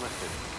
lifted.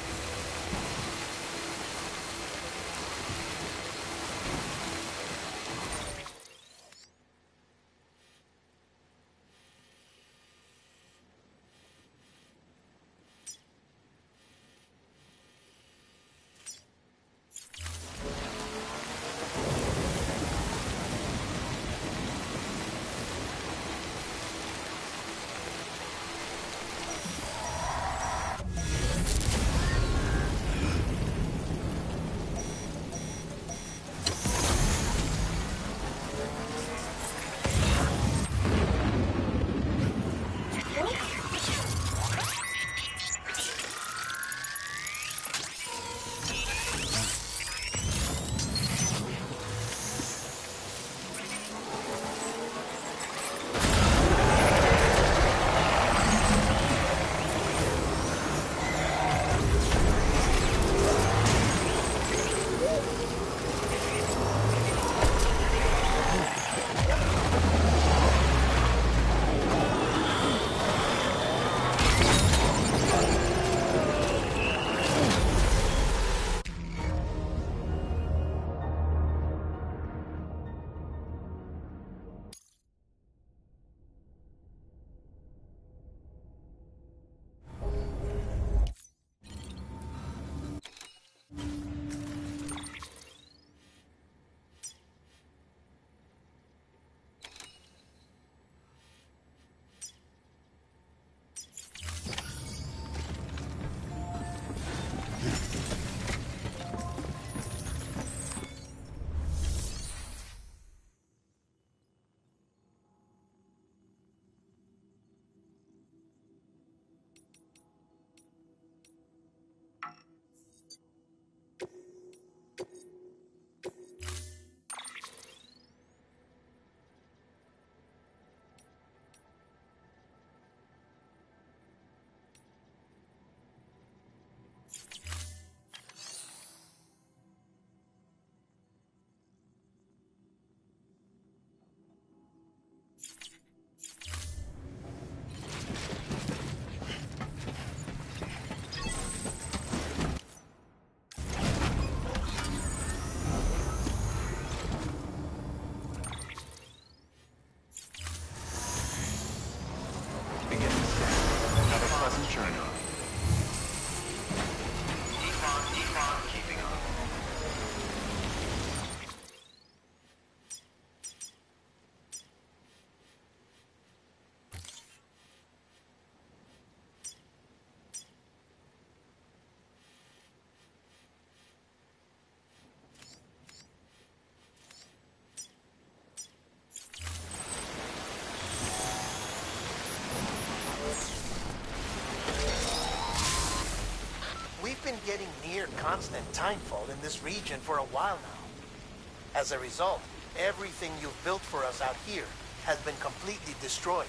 We've been getting near constant timefall in this region for a while now. As a result, everything you've built for us out here has been completely destroyed.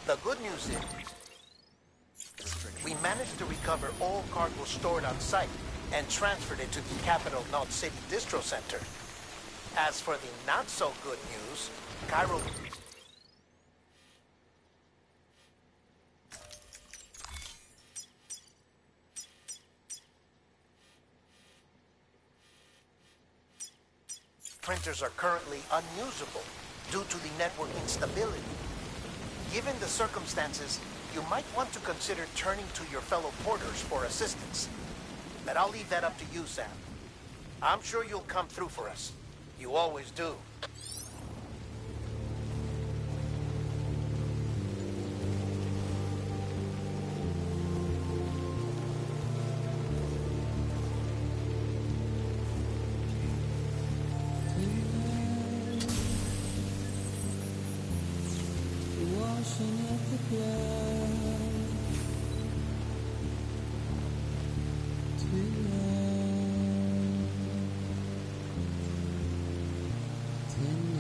The good news is, we managed to recover all cargo stored on site and transferred it to the Capital Knot City Distro Center. As for the not-so-good news, Cairo... printers are currently unusable due to the network instability. Given the circumstances, you might want to consider turning to your fellow porters for assistance. But I'll leave that up to you, Sam. I'm sure you'll come through for us. You always do. Tonight,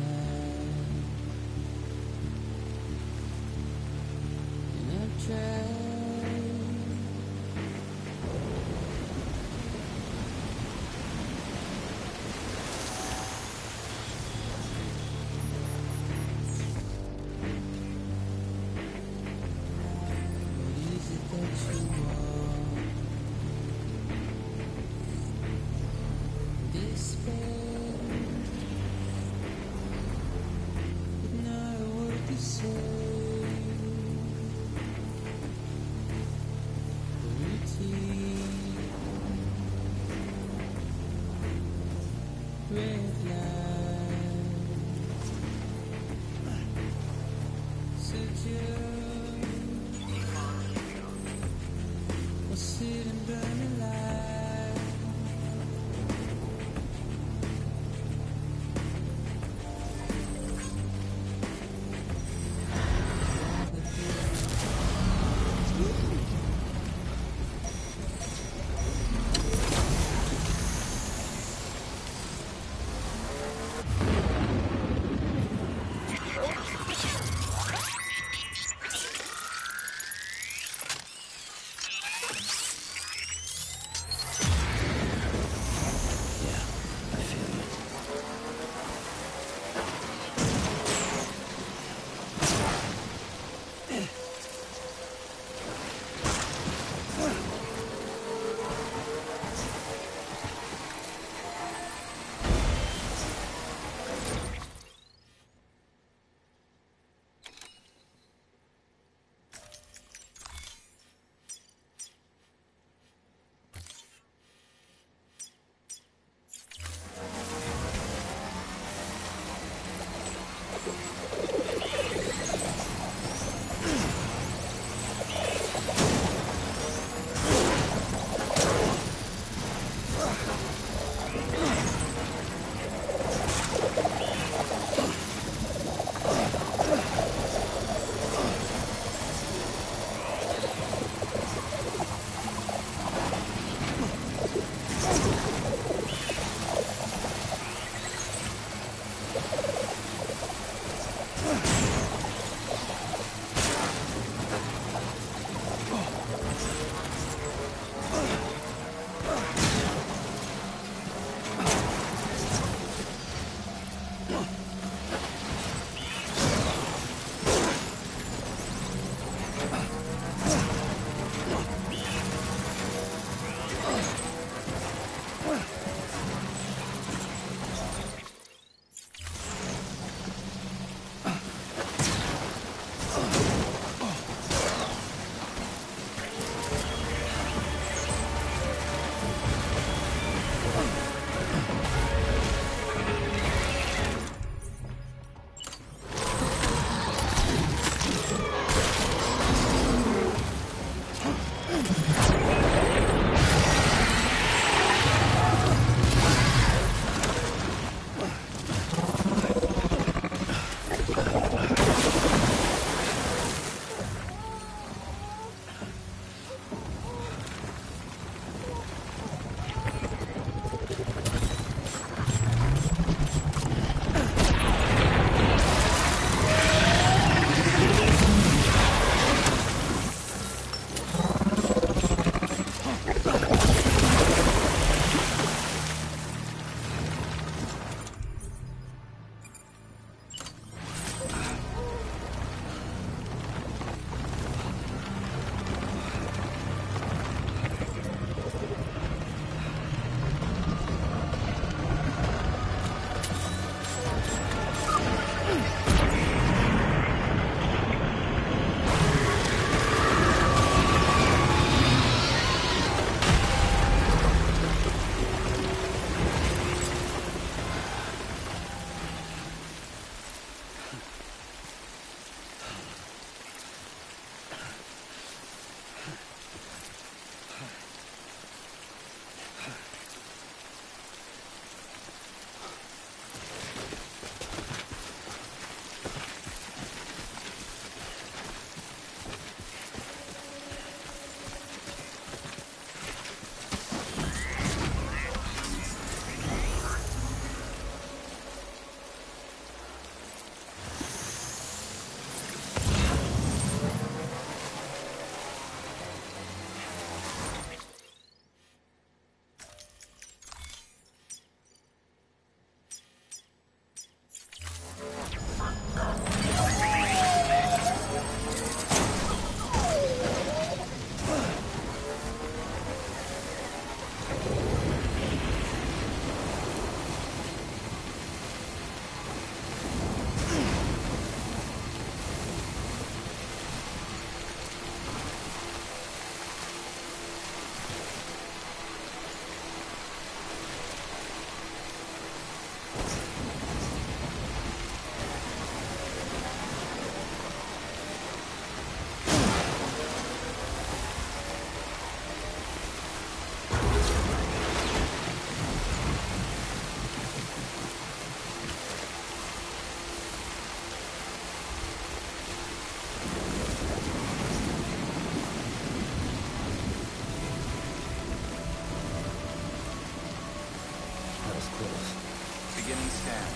Beginning scan.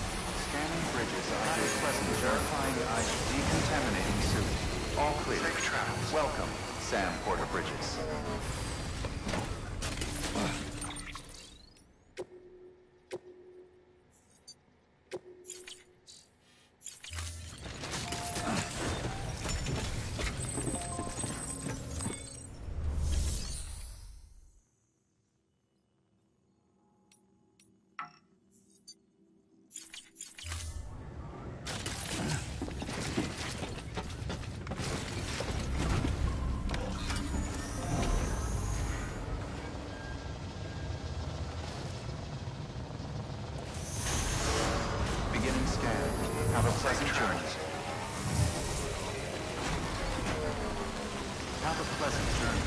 Scanning bridges. Pilot Pleasant verifying eyes. Decontaminating suit. All clear. Safe travels. Welcome, Sam Porter Bridges. Beginning scan. Have a pleasant journey. Have a pleasant journey.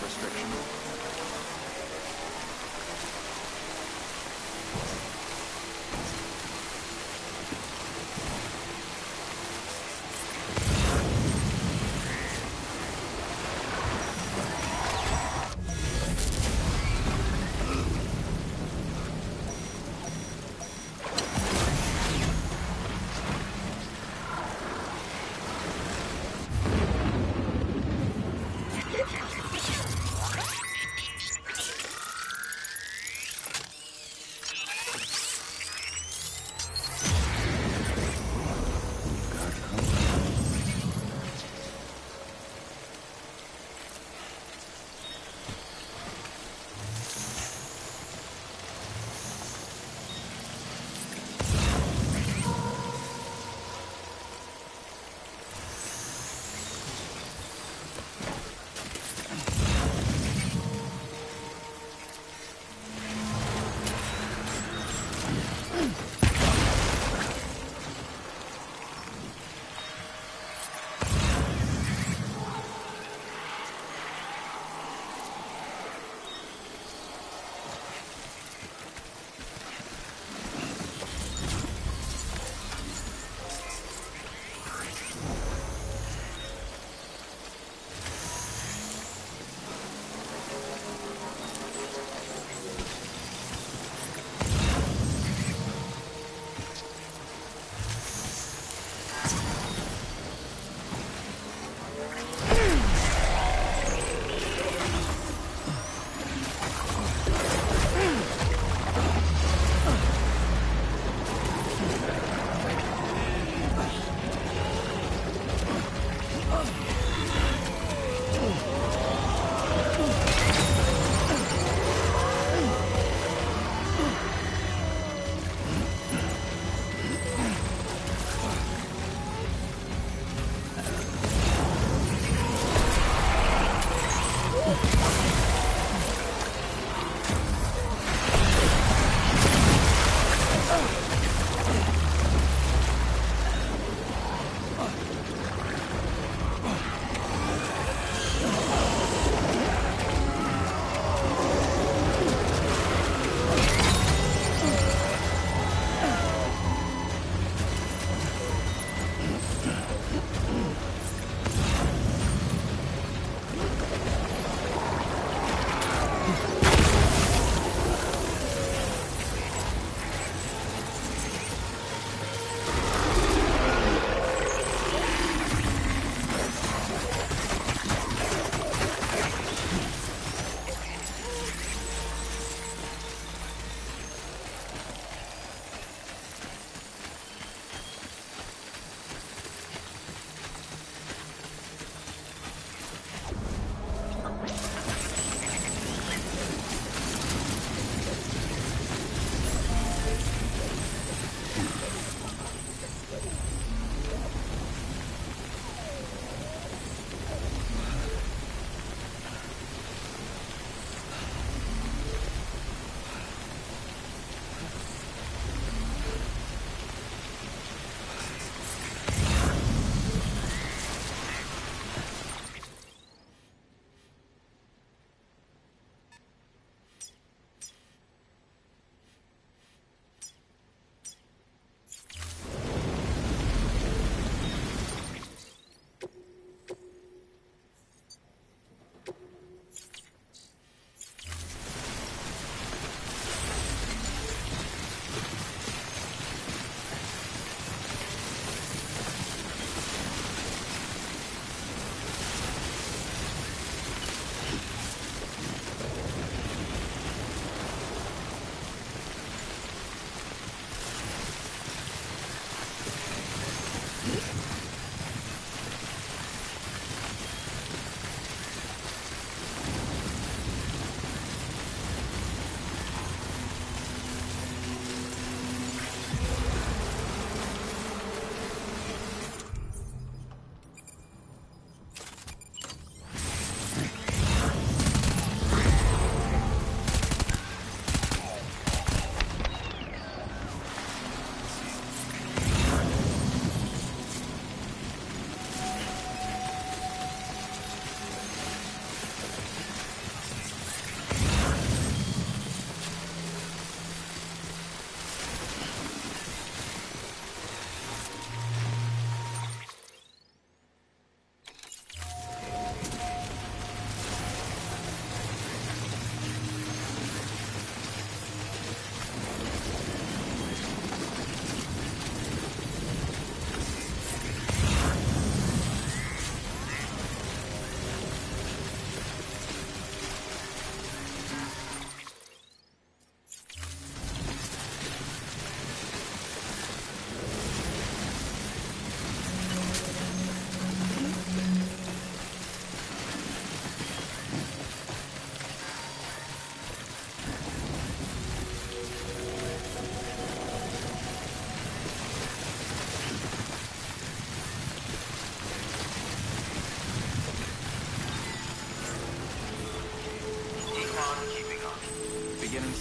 Restriction.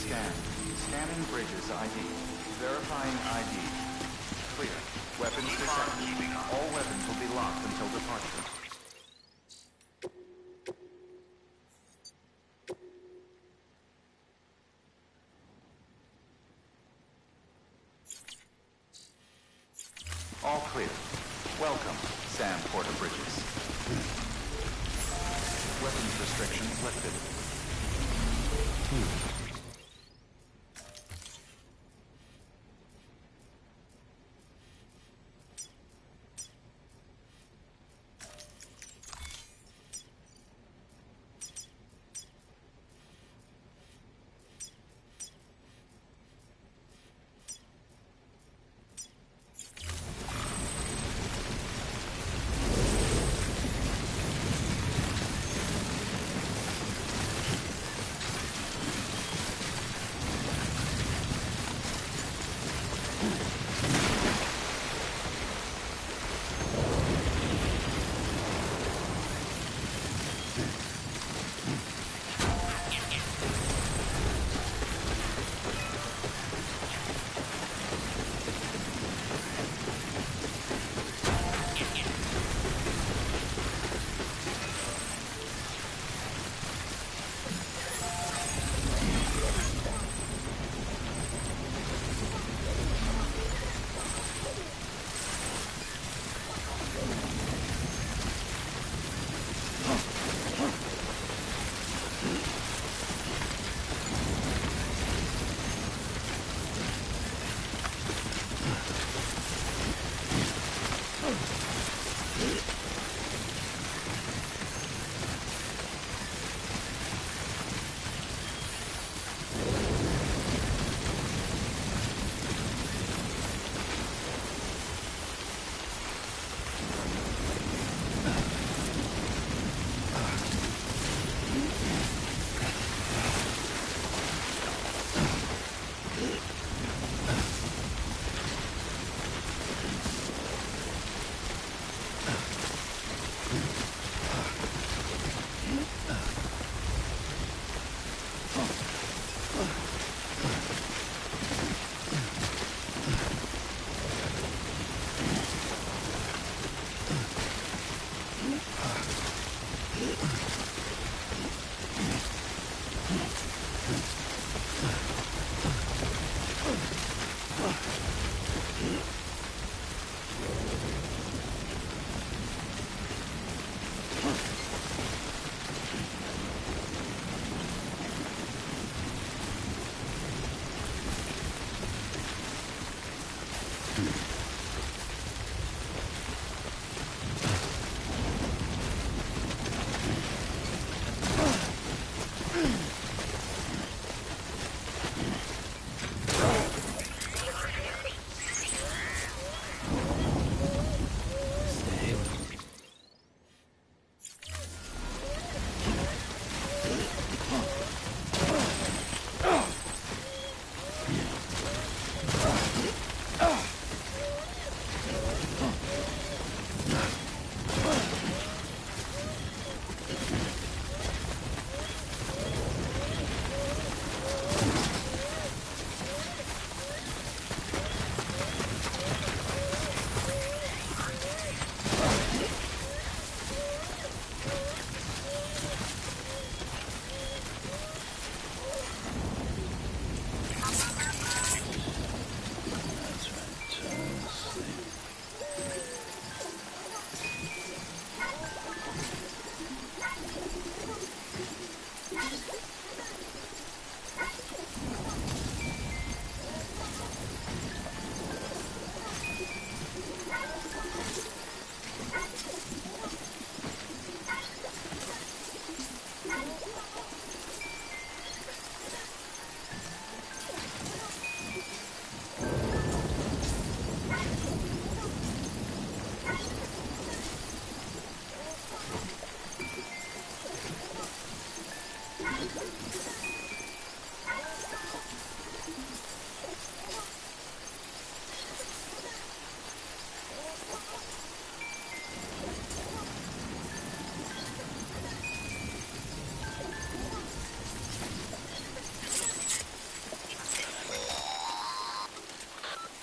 Scan. Scanning bridges ID. Verifying ID. Clear. Weapons detected. All weapons will be locked until departure. All clear. Welcome, Sam Porter Bridges. Weapons restrictions lifted.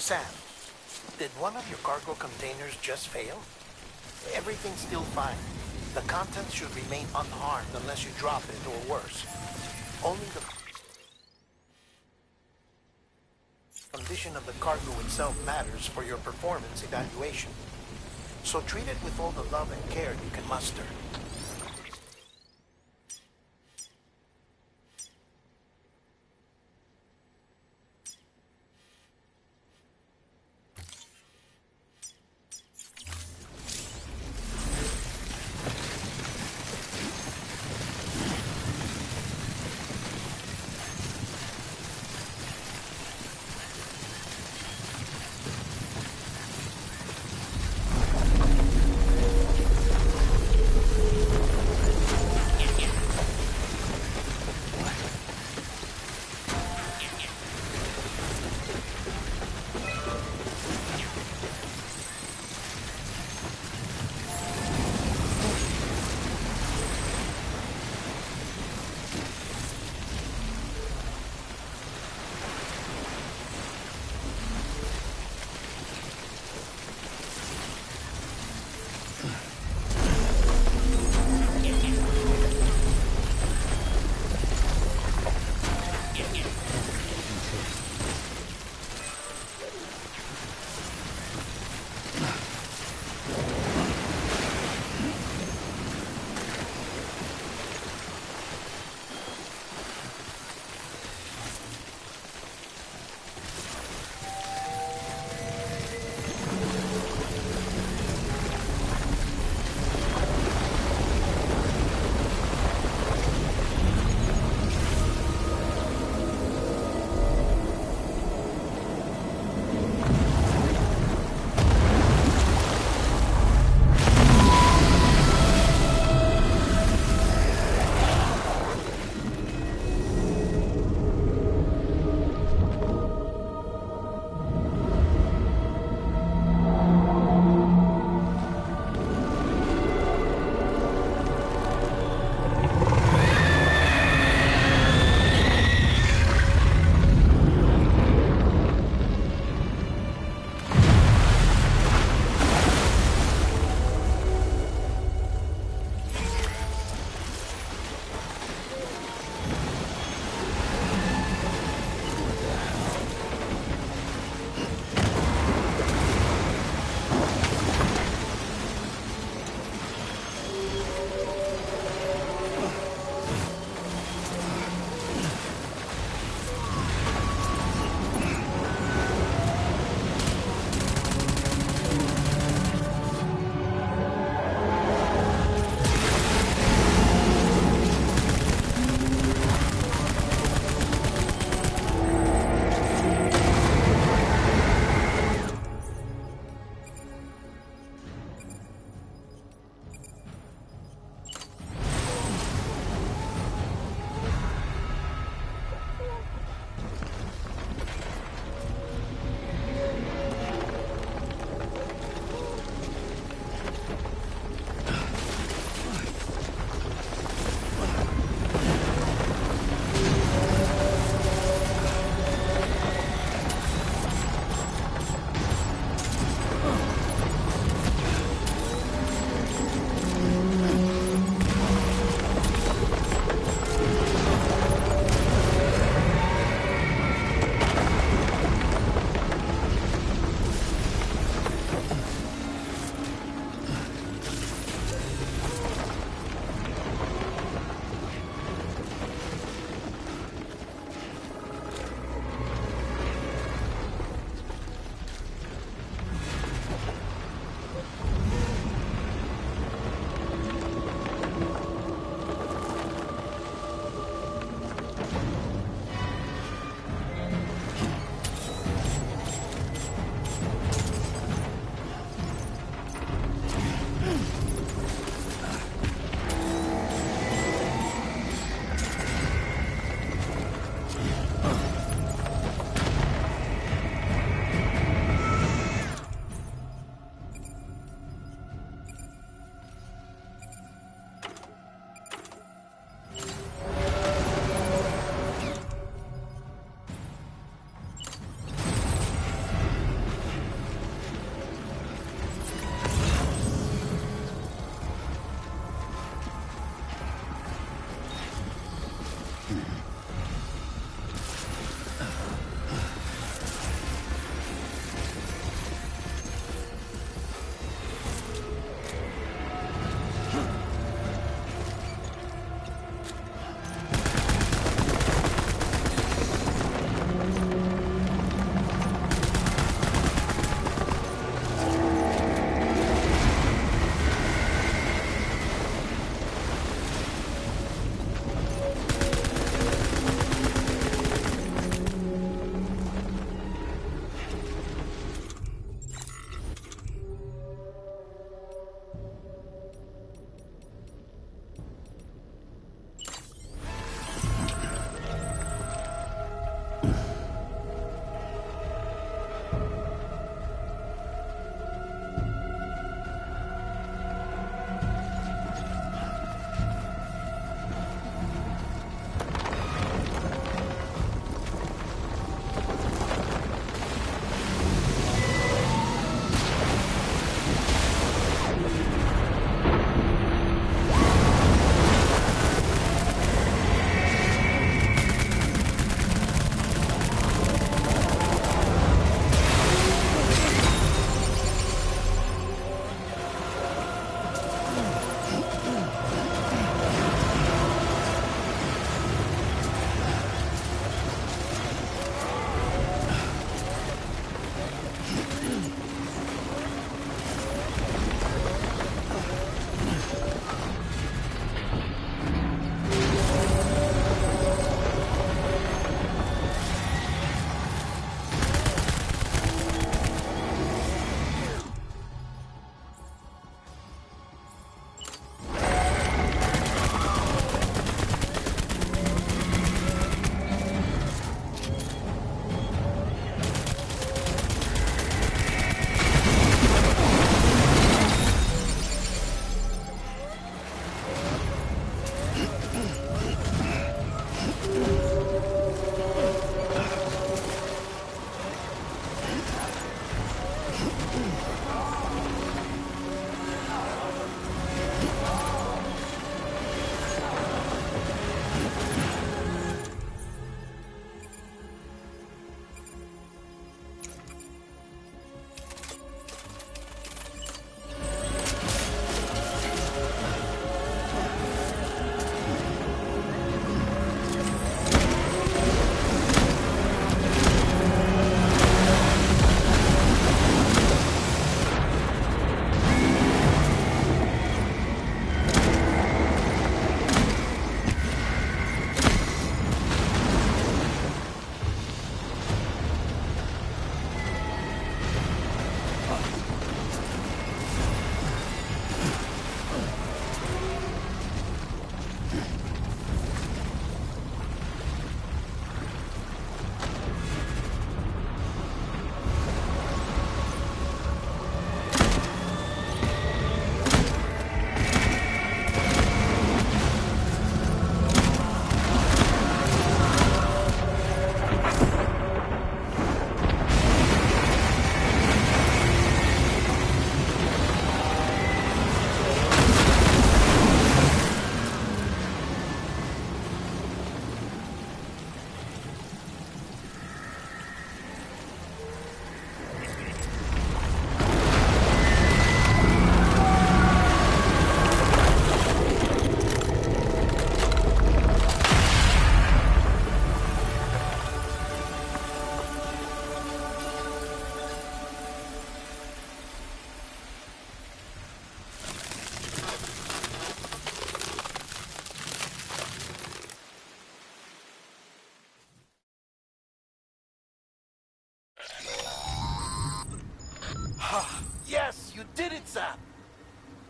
Sam, did one of your cargo containers just fail? Everything's still fine. The contents should remain unharmed unless you drop it or worse. Only the condition of the cargo itself matters for your performance evaluation. So treat it with all the love and care you can muster.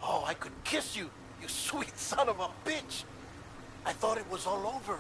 Oh, I could kiss you, you sweet son of a bitch. I thought it was all over.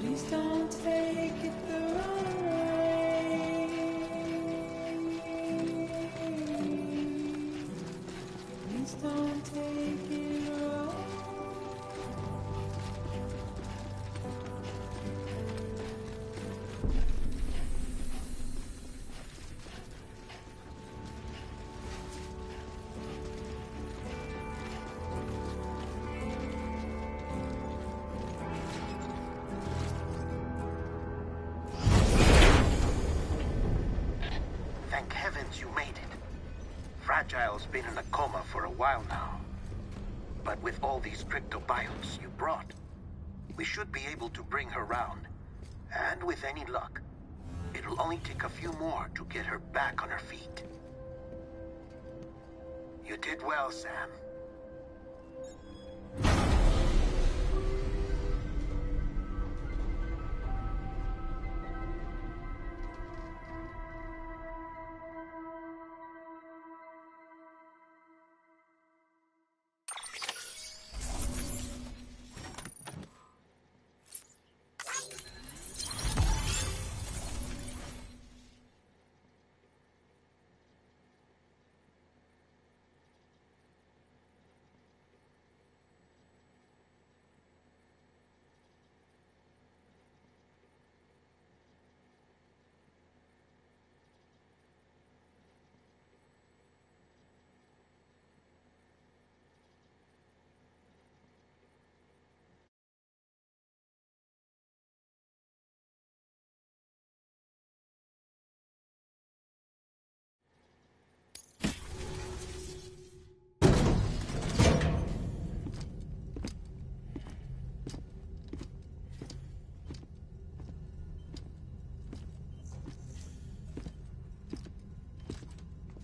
Please don't take it the wrong way. Please don't take it wrong. Thank heavens you made it. Fragile's been in a coma for a while now. But with all these cryptobiotes you brought, we should be able to bring her round. And with any luck, it'll only take a few more to get her back on her feet. You did well, Sam.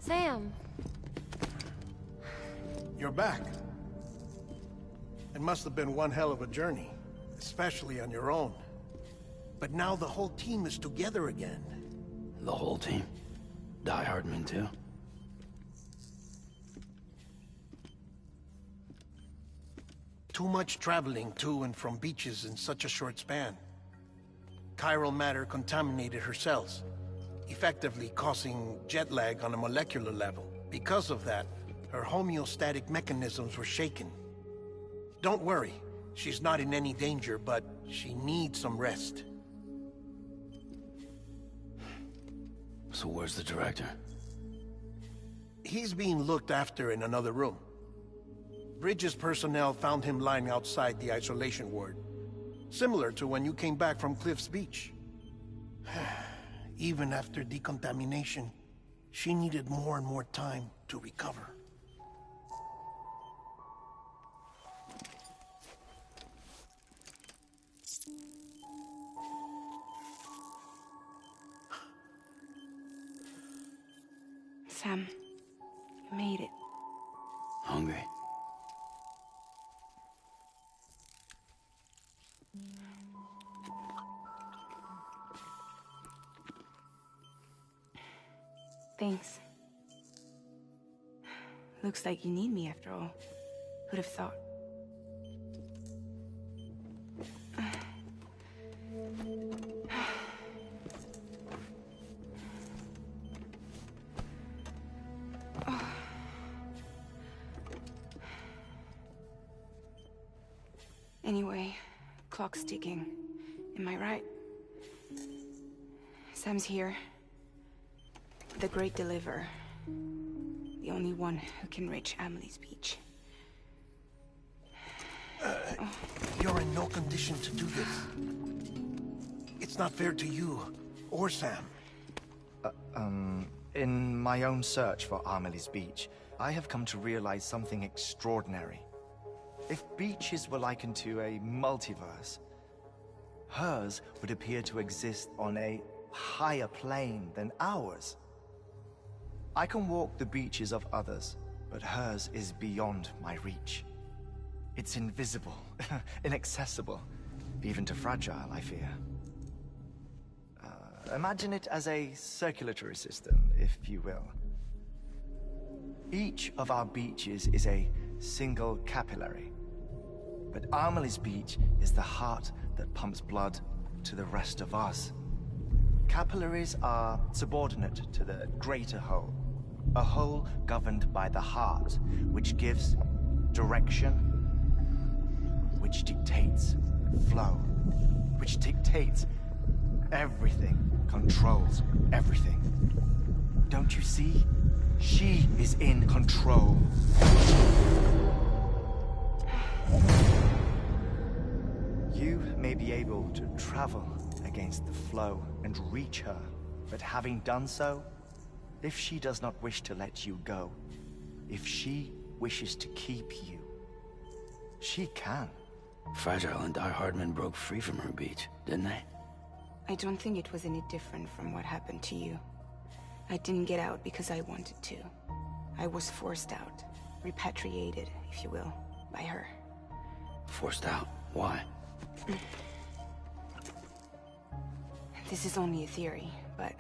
Sam. You're back. It must have been one hell of a journey, especially on your own. But now the whole team is together again. The whole team? Die Hardman too? Too much traveling to and from beaches in such a short span. Chiral matter contaminated her cells, effectively causing jet lag on a molecular level. Because of that, her homeostatic mechanisms were shaken. Don't worry, she's not in any danger, but she needs some rest. So where's the director? He's being looked after in another room. Bridges personnel found him lying outside the isolation ward. Similar to when you came back from Cliff's Beach. Even after decontamination, she needed more and more time to recover. Sam, you made it. Hungry? Thanks. Looks like you need me after all. Who'd have thought? Anyway, clock's ticking. Am I right? Sam's here. The Great Deliverer. The only one who can reach Amelie's Beach. You're in no condition to do this. It's not fair to you, or Sam. In my own search for Amelie's Beach, I have come to realize something extraordinary. If beaches were likened to a multiverse, hers would appear to exist on a higher plane than ours. I can walk the beaches of others, but hers is beyond my reach. It's invisible, inaccessible, even to fragile, I fear. Imagine it as a circulatory system, if you will. Each of our beaches is a single capillary. But Amelie's Beach is the heart that pumps blood to the rest of us. Capillaries are subordinate to the greater whole. A whole governed by the heart, which gives direction, which dictates flow, which dictates everything, controls everything. Don't you see? She is in control. You may be able to travel against the flow and reach her, but having done so, if she does not wish to let you go, if she wishes to keep you, she can. Fragile and Die Hardman broke free from her beach, didn't they? I don't think it was any different from what happened to you. I didn't get out because I wanted to. I was forced out, repatriated, if you will, by her. Forced out? Why? This is only a theory, but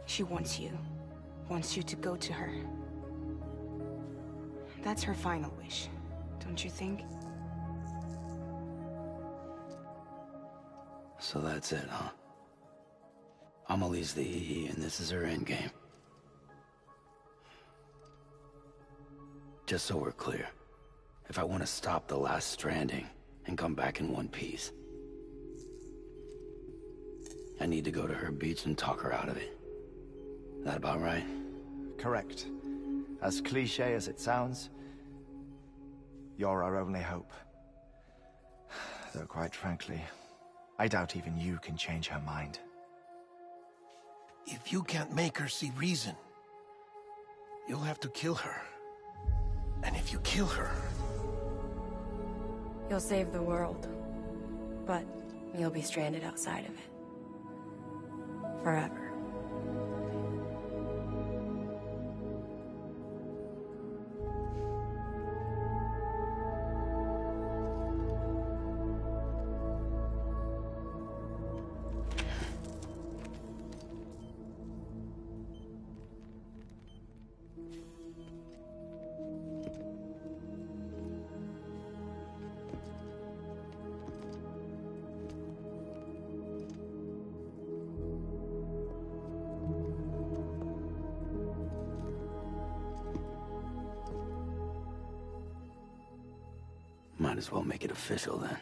she wants you to go to her. That's her final wish, don't you think? So that's it, huh? Amelie's the EE, and this is her endgame. Just so we're clear, if I want to stop the last Stranding and come back in one piece, I need to go to her beach and talk her out of it. That about right? Correct. As cliché as it sounds, you're our only hope. Though quite frankly, I doubt even you can change her mind. If you can't make her see reason, you'll have to kill her. And if you kill her... You'll save the world, but you'll be stranded outside of it. Forever. Might as well make it official then.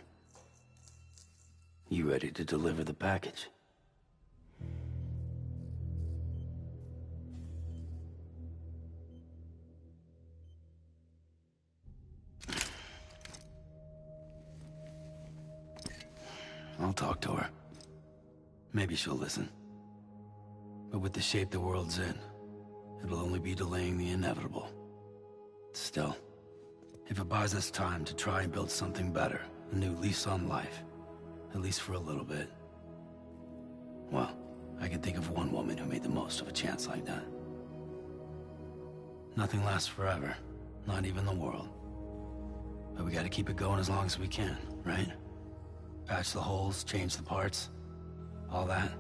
You ready to deliver the package? I'll talk to her. Maybe she'll listen. But with the shape the world's in, it'll only be delaying the inevitable. Still, if it buys us time to try and build something better, a new lease on life, at least for a little bit, well, I can think of one woman who made the most of a chance like that. Nothing lasts forever, not even the world. But we gotta keep it going as long as we can, right? Patch the holes, change the parts, all that.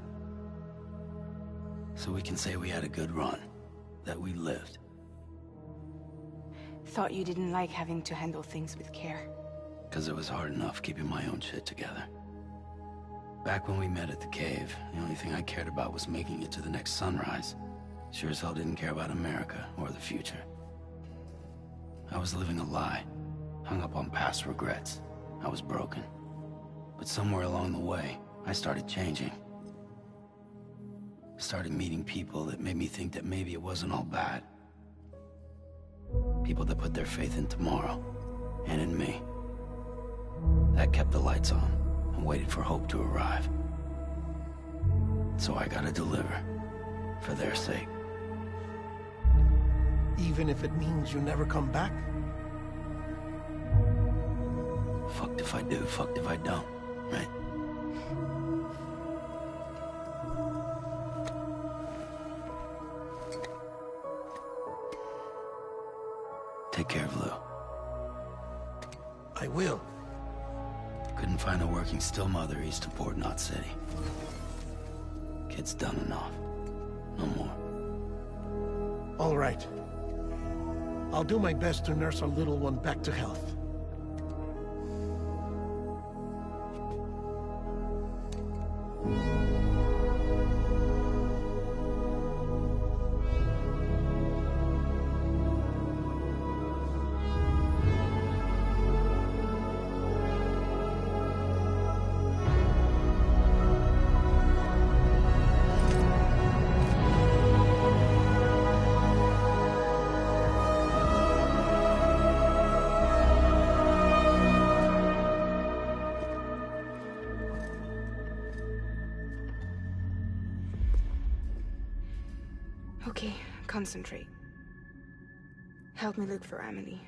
So we can say we had a good run, that we lived. Thought you didn't like having to handle things with care. 'Cause it was hard enough keeping my own shit together. Back when we met at the cave, the only thing I cared about was making it to the next sunrise. Sure as hell didn't care about America or the future. I was living a lie, hung up on past regrets. I was broken. But somewhere along the way, I started changing. Started meeting people that made me think that maybe it wasn't all bad. People that put their faith in tomorrow, and in me. That kept the lights on, and waited for hope to arrive. So I gotta deliver, for their sake. Even if it means you never come back? Fucked if I do, fucked if I don't, right? Take care of Lou. I will. Couldn't find a working still mother east of Port Knot City. Kid's done enough. No more. All right. I'll do my best to nurse our little one back to health. Okay, concentrate. Help me look for Emily.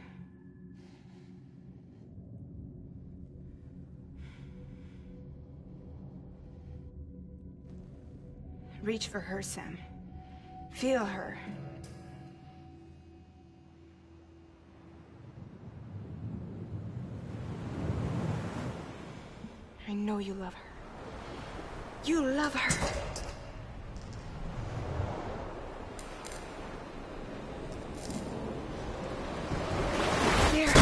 Reach for her, Sam. Feel her. I know you love her. You love her! There.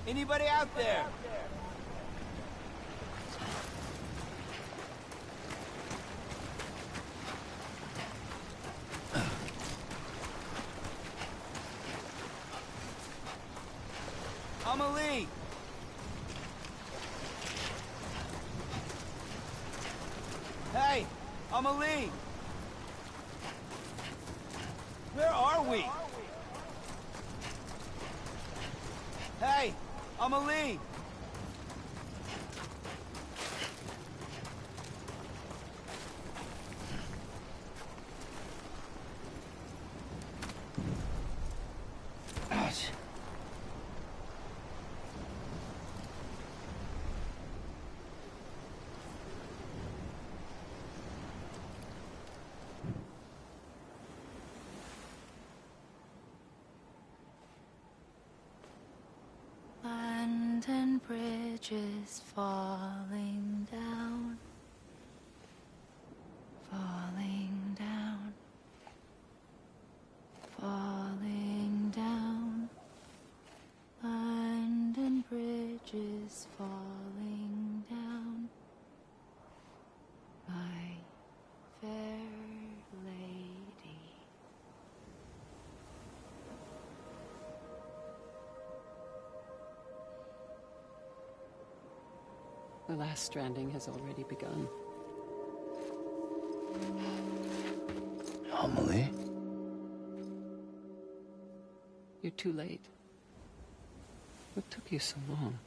Anybody out there? Amelie! Hey, Amelie! Where are we? Hey, Amelie! Ouch. London Bridge is falling down, falling down, falling down. London Bridge is falling down, my fair lady. The last stranding has already begun. Amelie? You're too late. What took you so long?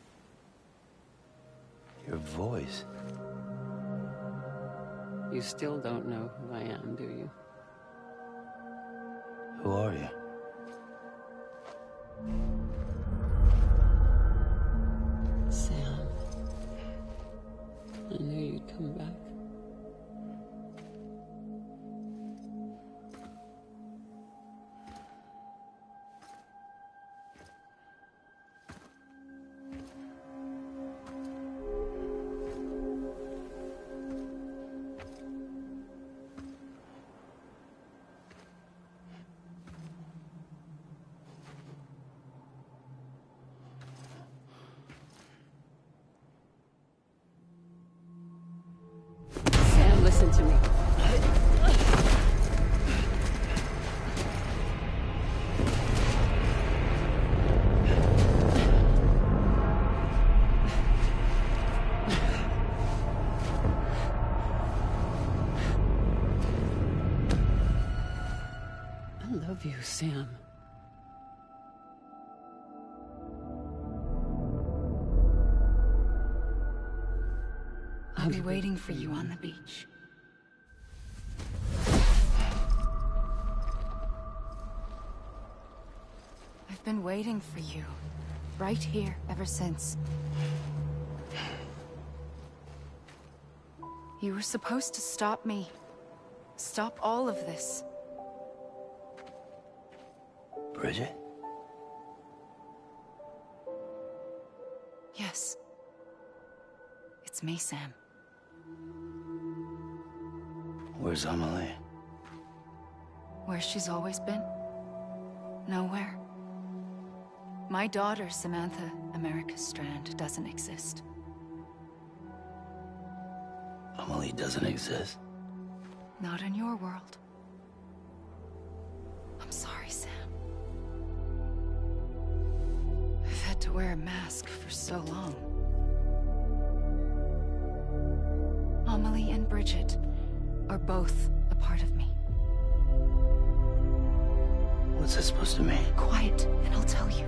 Your voice. You still don't know who I am, do you? Who are you? Sam. I knew you'd come back. Sam, listen to me. I love you, Sam. I'll be waiting for you on the beach. I've been waiting for you, right here, ever since. You were supposed to stop me. Stop all of this. Bridget? Yes. It's me, Sam. Where's Amelie? Where she's always been. Nowhere. My daughter, Samantha America Strand, doesn't exist. Amelie doesn't exist. Not in your world. I'm sorry, Sam. I've had to wear a mask for so long. Amelie and Bridget are both a part of me. What's that supposed to mean? Quiet, and I'll tell you.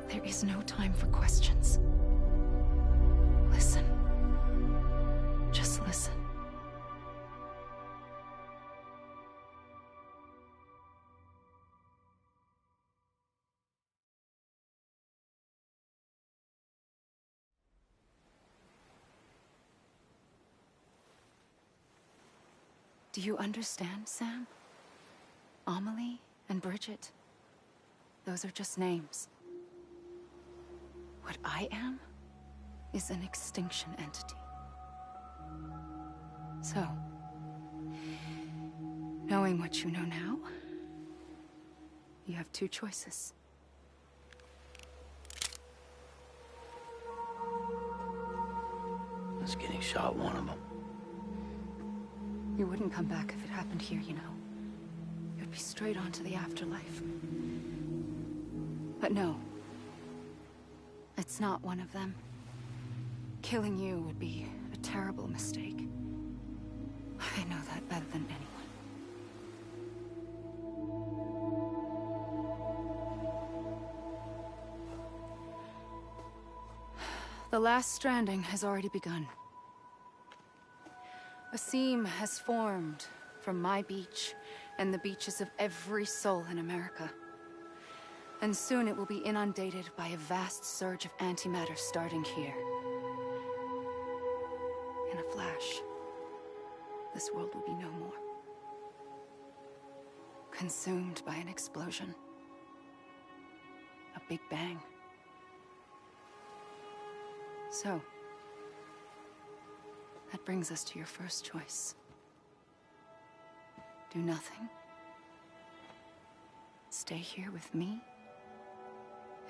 There is no time for questions. Listen. Just listen. Do you understand, Sam? Amelie and Bridget, those are just names. What I am is an extinction entity. So, knowing what you know now, you have two choices. shot one of them. You wouldn't come back if it happened here, you know. You'd be straight on to the afterlife. But no. It's not one of them. Killing you would be a terrible mistake. I know that better than anyone. The last stranding has already begun. A seam has formed from my beach and the beaches of every soul in America. And soon it will be inundated by a vast surge of antimatter starting here. In a flash, this world will be no more. Consumed by an explosion. A big bang. So, that brings us to your first choice. Do nothing. Stay here with me,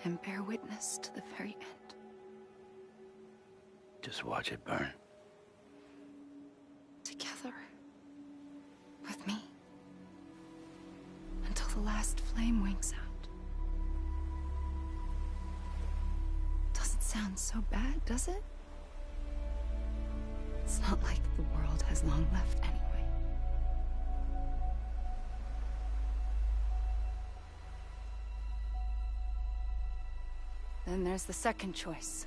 and bear witness to the very end. Just watch it burn. Together. With me. Until the last flame winks out. Doesn't sound so bad, does it? It's not like the world has long left anyway. Then there's the second choice.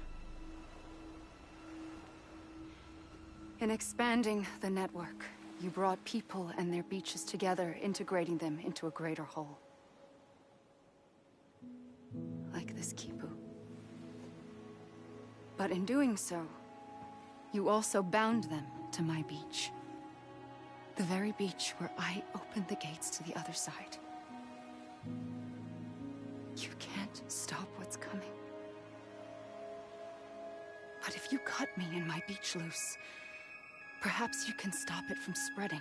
In expanding the network, you brought people and their beaches together, integrating them into a greater whole. Like this Kipu. But in doing so, you also bound them to my beach. The very beach where I opened the gates to the other side. You can't stop what's coming. But if you cut me and my beach loose, perhaps you can stop it from spreading.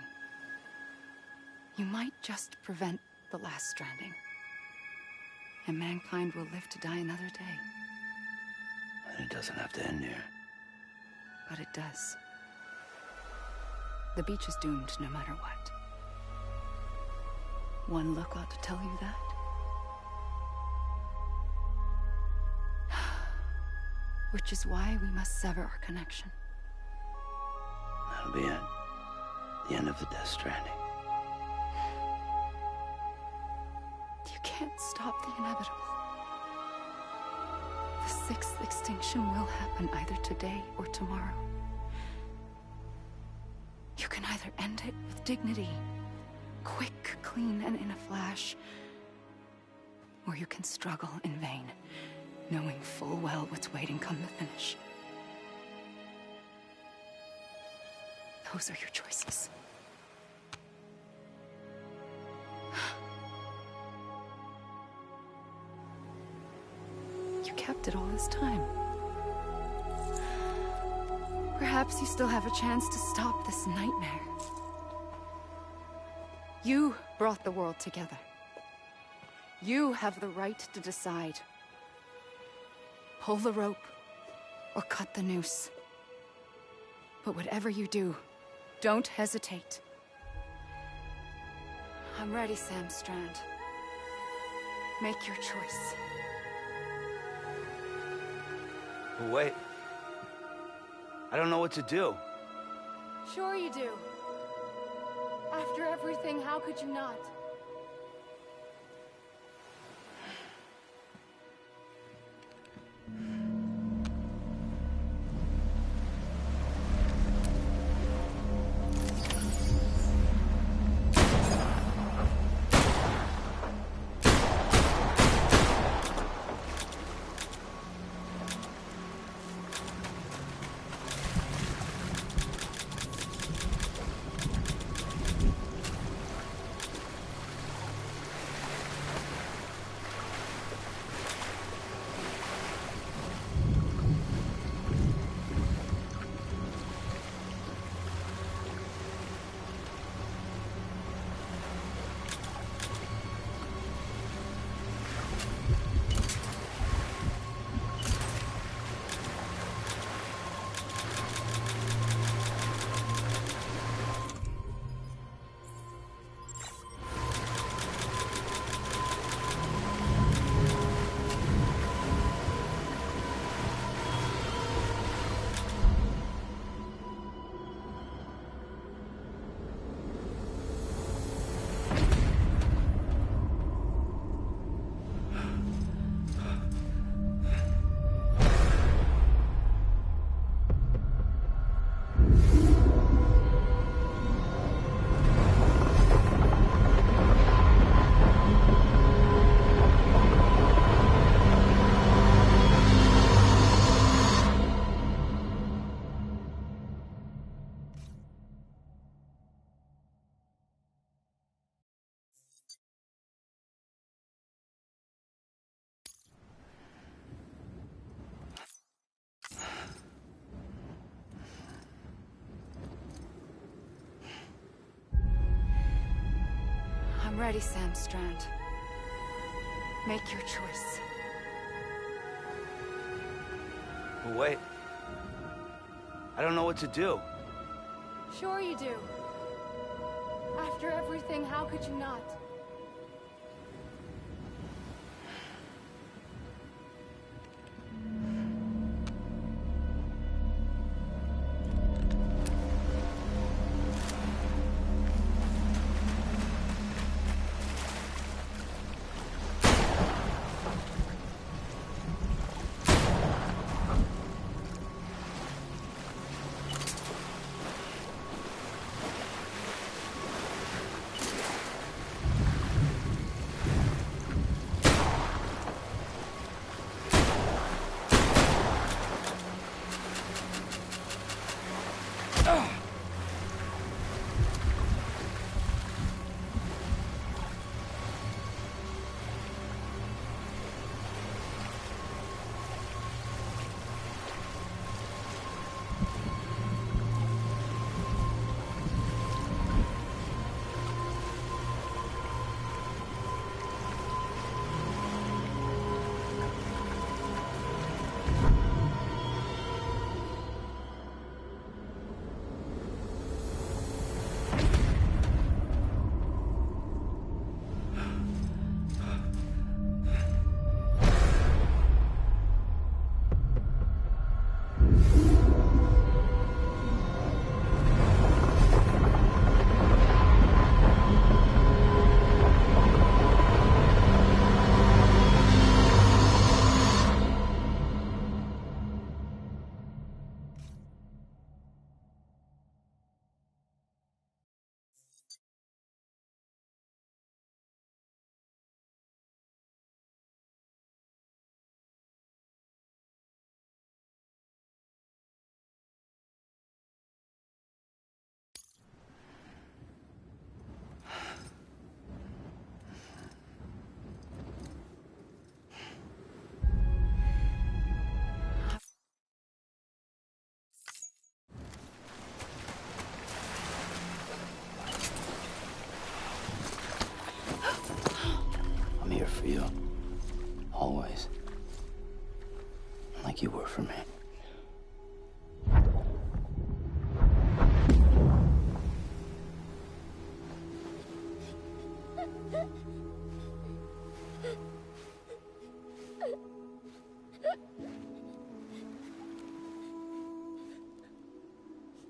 You might just prevent the last stranding. And mankind will live to die another day. It doesn't have to end here. But it does. The beach is doomed no matter what. One look ought to tell you that. Which is why we must sever our connection. That'll be it. The end of the Death Stranding. You can't stop the inevitable. The sixth extinction will happen either today or tomorrow. You can either end it with dignity, quick, clean, and in a flash, or you can struggle in vain, knowing full well what's waiting come the finish. Those are your choices. You kept it all this time. Perhaps you still have a chance to stop this nightmare. You brought the world together. You have the right to decide. Pull the rope or cut the noose. But whatever you do, don't hesitate. I'm ready, Sam Strand. Make your choice. Wait. I don't know what to do. Sure you do. After everything, how could you not? I'm ready, Sam Strand. Make your choice. But wait. I don't know what to do. Sure you do. After everything, how could you not? I'm here for you. Always. Like you were for me.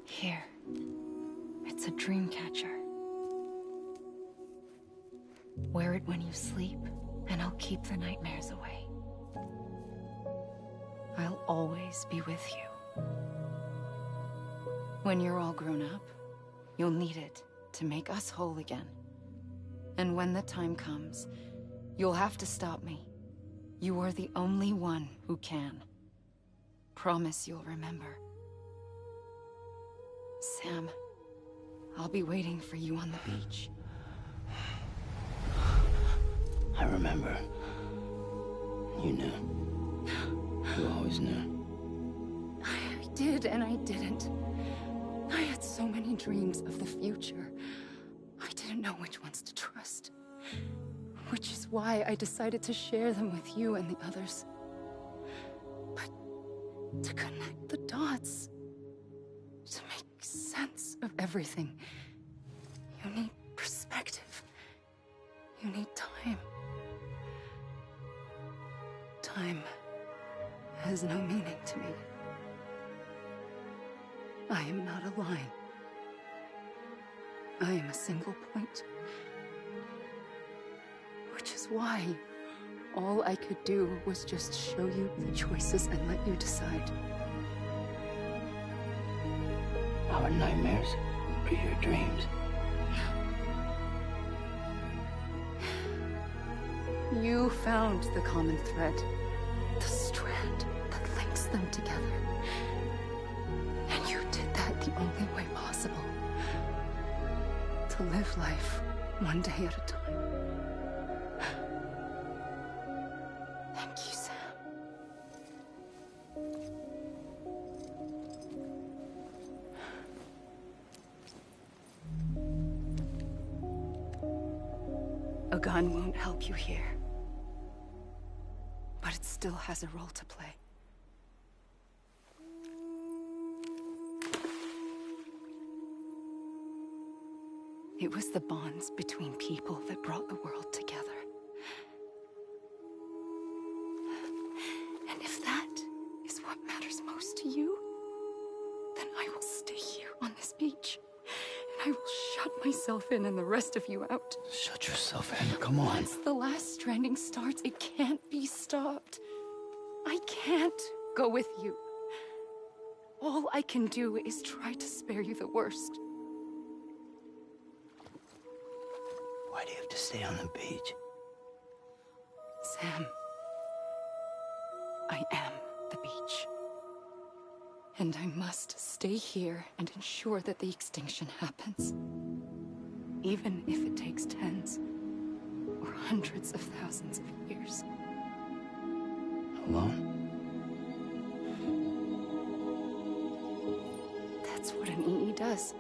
Here. It's a dream catcher. Wear it when you sleep, and I'll keep the nightmares away. I'll always be with you. When you're all grown up, you'll need it to make us whole again. And when the time comes, you'll have to stop me. You are the only one who can. Promise you'll remember. Sam, I'll be waiting for you on the beach. I remember. You knew. You always knew. I did and I didn't. I had so many dreams of the future. I didn't know which ones to trust. Which is why I decided to share them with you and the others. But to connect the dots, to make sense of everything, you need perspective. You need time. Time has no meaning to me. I am not a line. I am a single point. Which is why all I could do was just show you the choices and let you decide. Our nightmares are your dreams. You found the common thread, the strand that links them together. And you did that the only way possible. To live life one day at a time. Thank you, Sam. A gun won't help you here. But it still has a role to play. It was the bonds between people that brought the world together. And if that is what matters most to you, then I will stay here on this beach. And I will shut myself in and the rest of you out. Shut yourself in, come on. Once the last stranding starts, it can't be stopped. I can't go with you. All I can do is try to spare you the worst. Why do you have to stay on the beach? Sam, I am the beach. And I must stay here and ensure that the extinction happens. Even if it takes tens or hundreds of thousands of years. Alone? That's what an EE does.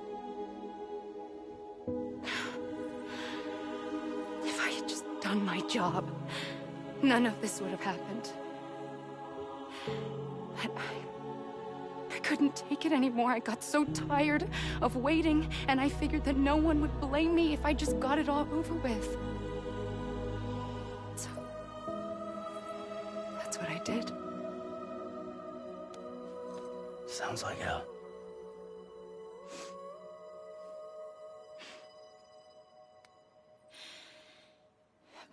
If I had just done my job, none of this would have happened. But I couldn't take it anymore. I got so tired of waiting, and I figured that no one would blame me if I just got it all over with. So, that's what I did. Sounds like hell.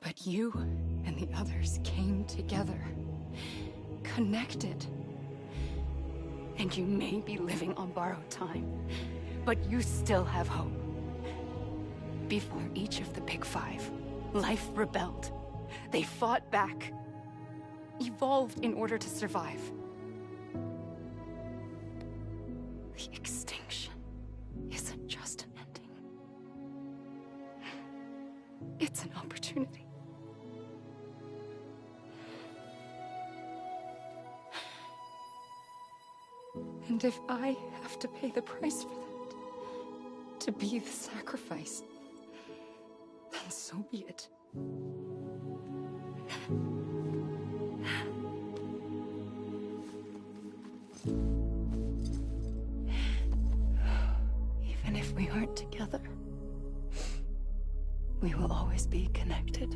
But you and the others came together, connected. And you may be living on borrowed time, but you still have hope. Before each of the Big Five, life rebelled. They fought back, evolved in order to survive. The extinction isn't just an ending. It's an opportunity. And if I have to pay the price for that, to be the sacrifice, then so be it. Even if we aren't together, we will always be connected.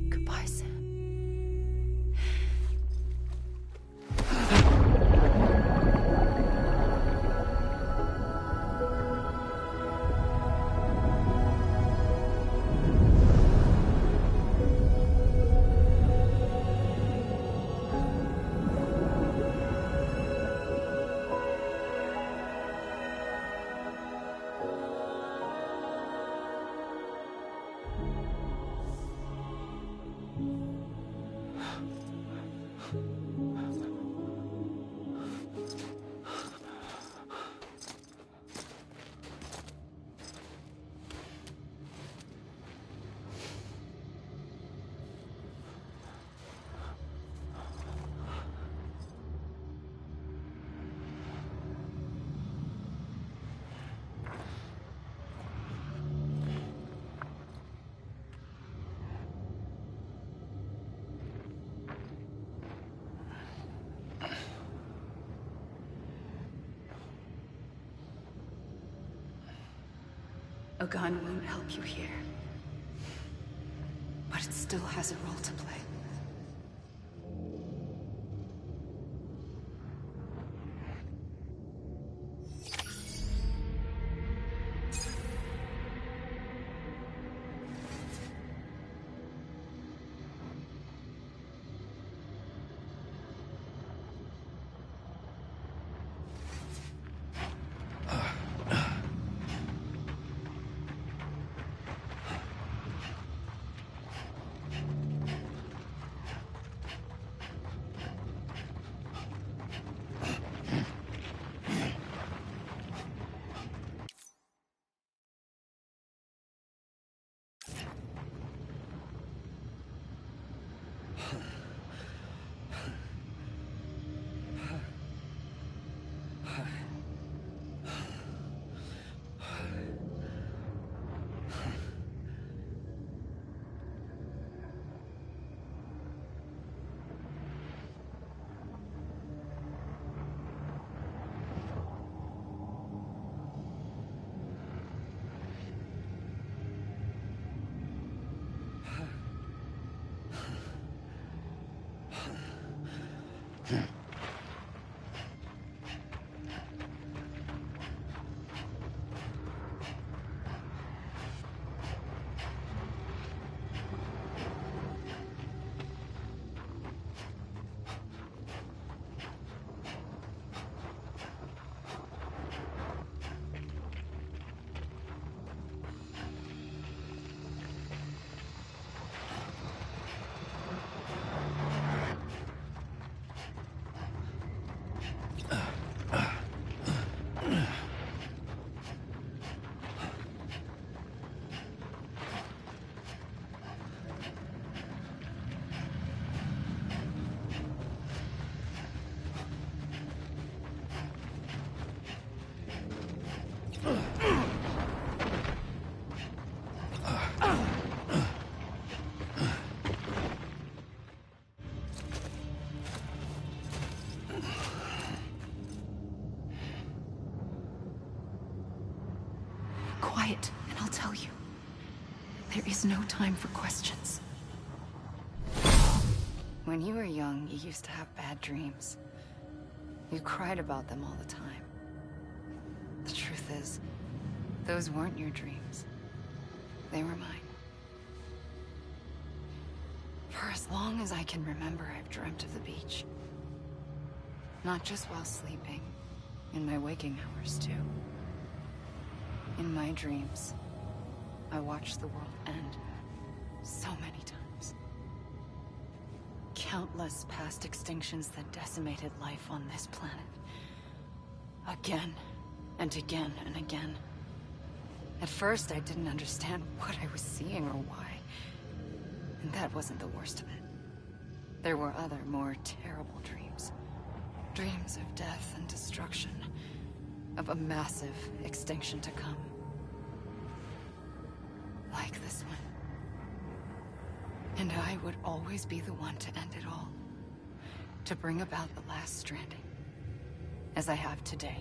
Goodbye, Sam. A gun won't help you here. But it still has a role to play. quiet, and I'll tell you. There is no time for questions. When you were young, you used to have bad dreams. You cried about them all the time. The truth is, those weren't your dreams. They were mine. For as long as I can remember, I've dreamt of the beach. Not just while sleeping, in my waking hours too. In my dreams, I watched the world end so many times. Countless past extinctions that decimated life on this planet. Again, and again, and again. At first, I didn't understand what I was seeing or why. And that wasn't the worst of it. There were other, more terrible dreams. Dreams of death and destruction. Of a massive extinction to come. Like this one. And I would always be the one to end it all. To bring about the last stranding. As I have today.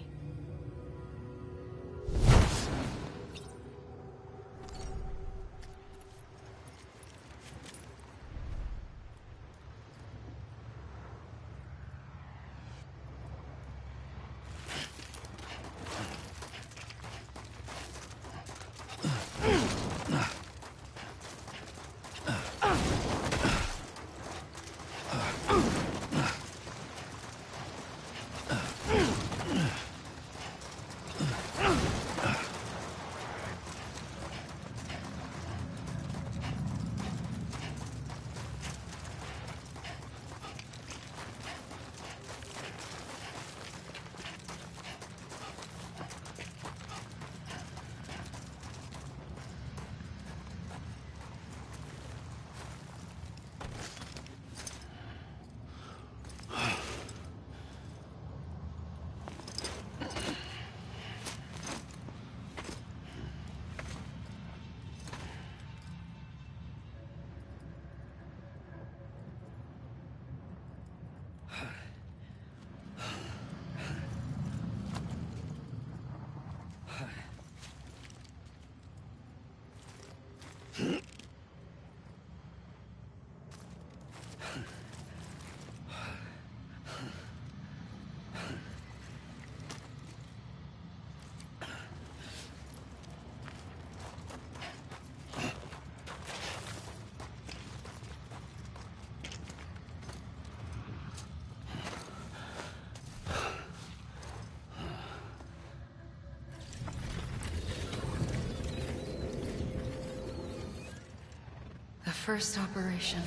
First operation,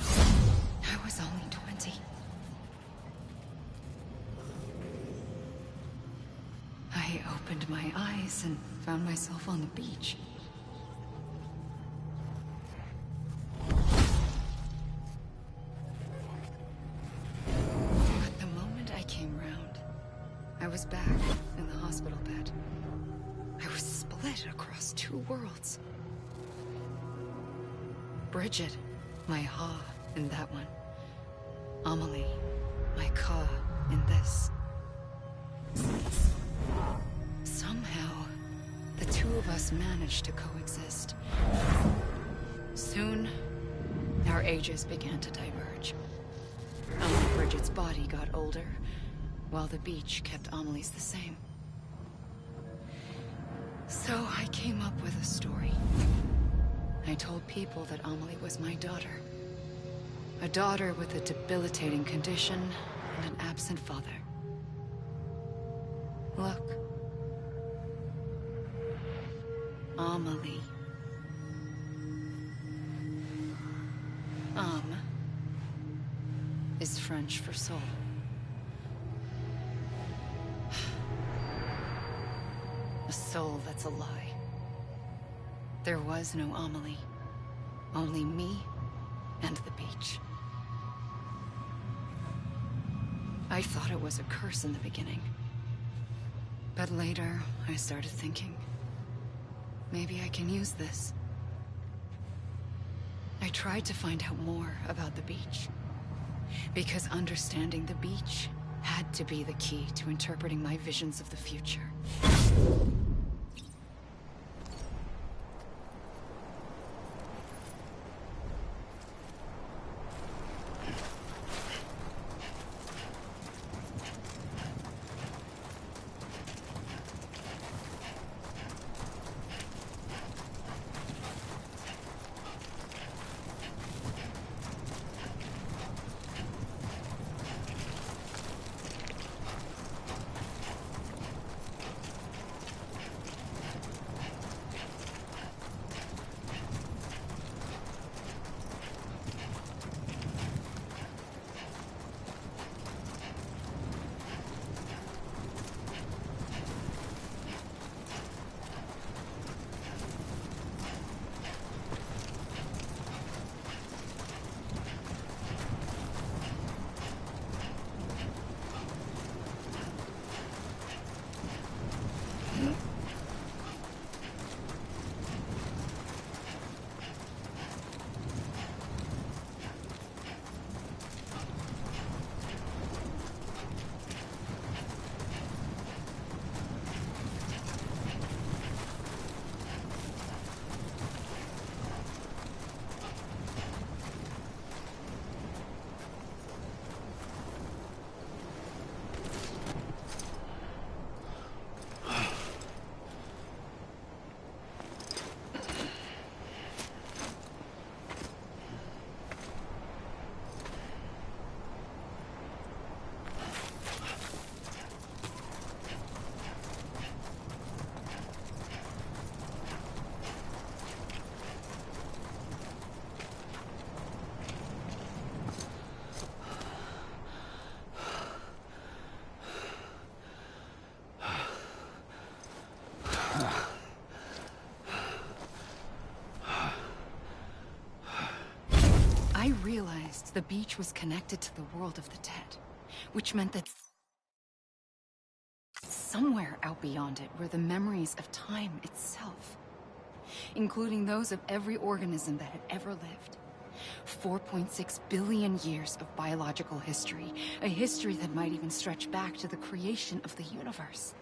I was only 20. I opened my eyes and found myself on the beach. But the moment I came round, I was back in the hospital bed. I was split across two worlds. Bridget, my Ha in that one. Amelie, my Ka in this. Somehow, the two of us managed to coexist. Soon, our ages began to diverge. Only Bridget's body got older, while the beach kept Amelie's the same. So I came up with a story. I told people that Amelie was my daughter. A daughter with a debilitating condition and an absent father. Look. Amelie. Âme is French for soul. A soul that's a lie. There was no Amelie. Only me and the beach. I thought it was a curse in the beginning. But later, I started thinking, maybe I can use this. I tried to find out more about the beach. Because understanding the beach had to be the key to interpreting my visions of the future. the beach was connected to the world of the dead, which meant that somewhere out beyond it were the memories of time itself, including those of every organism that had ever lived. 4.6 billion years of biological history, a history that might even stretch back to the creation of the universe.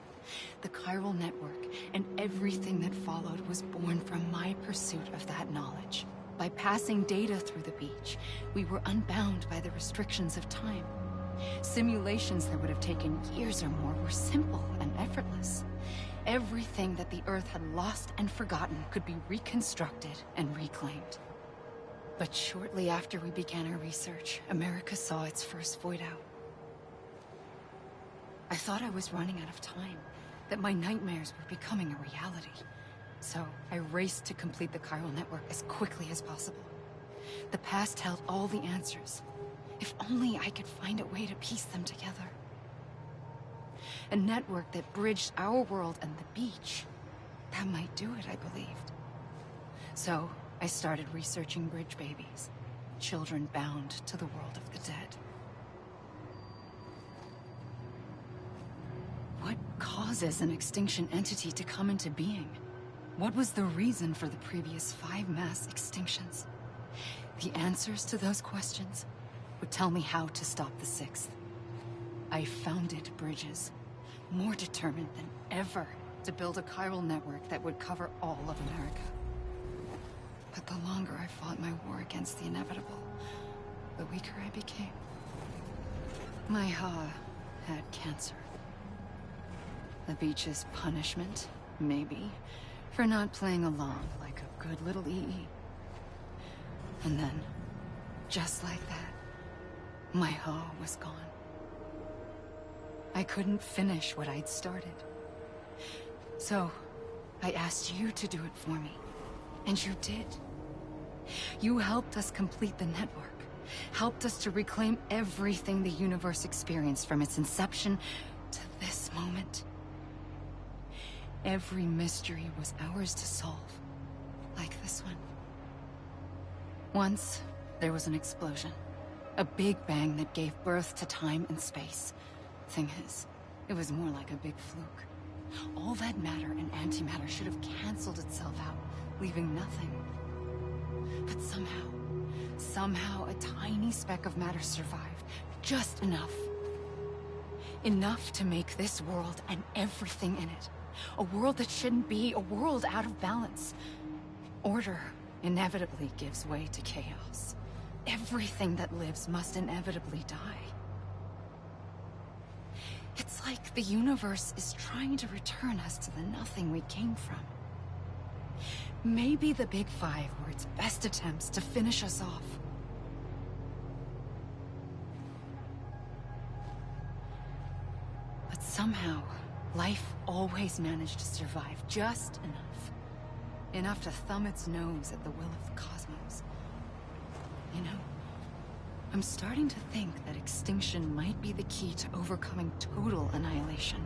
The chiral network and everything that followed was born from my pursuit of that knowledge. By passing data through the beach, we were unbound by the restrictions of time. Simulations that would have taken years or more were simple and effortless. Everything that the Earth had lost and forgotten could be reconstructed and reclaimed. But shortly after we began our research, America saw its first void out. I thought I was running out of time, that my nightmares were becoming a reality. So I raced to complete the chiral network as quickly as possible. The past held all the answers. If only I could find a way to piece them together. A network that bridged our world and the beach. That might do it, I believed. So I started researching bridge babies, children bound to the world of the dead. What causes an extinction entity to come into being? What was the reason for the previous 5 mass extinctions? The answers to those questions would tell me how to stop the 6th. I founded bridges, more determined than ever to build a chiral network that would cover all of America. But the longer I fought my war against the inevitable, the weaker I became. My Ha had cancer. The beach's punishment, maybe, for not playing along like a good little EE. And then, just like that, my Ha was gone. I couldn't finish what I'd started. So, I asked you to do it for me. And you did. You helped us complete the network. Helped us to reclaim everything the universe experienced from its inception to this moment. Every mystery was ours to solve. Like this one. Once, there was an explosion. A big bang that gave birth to time and space. Thing is, it was more like a big fluke. All that matter and antimatter should have canceled itself out, leaving nothing. But somehow a tiny speck of matter survived. Just enough. Enough to make this world and everything in it. A world that shouldn't be, a world out of balance. Order inevitably gives way to chaos. Everything that lives must inevitably die. It's like the universe is trying to return us to the nothing we came from. Maybe the Big Five were its best attempts to finish us off. But somehow, life always managed to survive just enough. Enough to thumb its nose at the will of the cosmos. You know, I'm starting to think that extinction might be the key to overcoming total annihilation.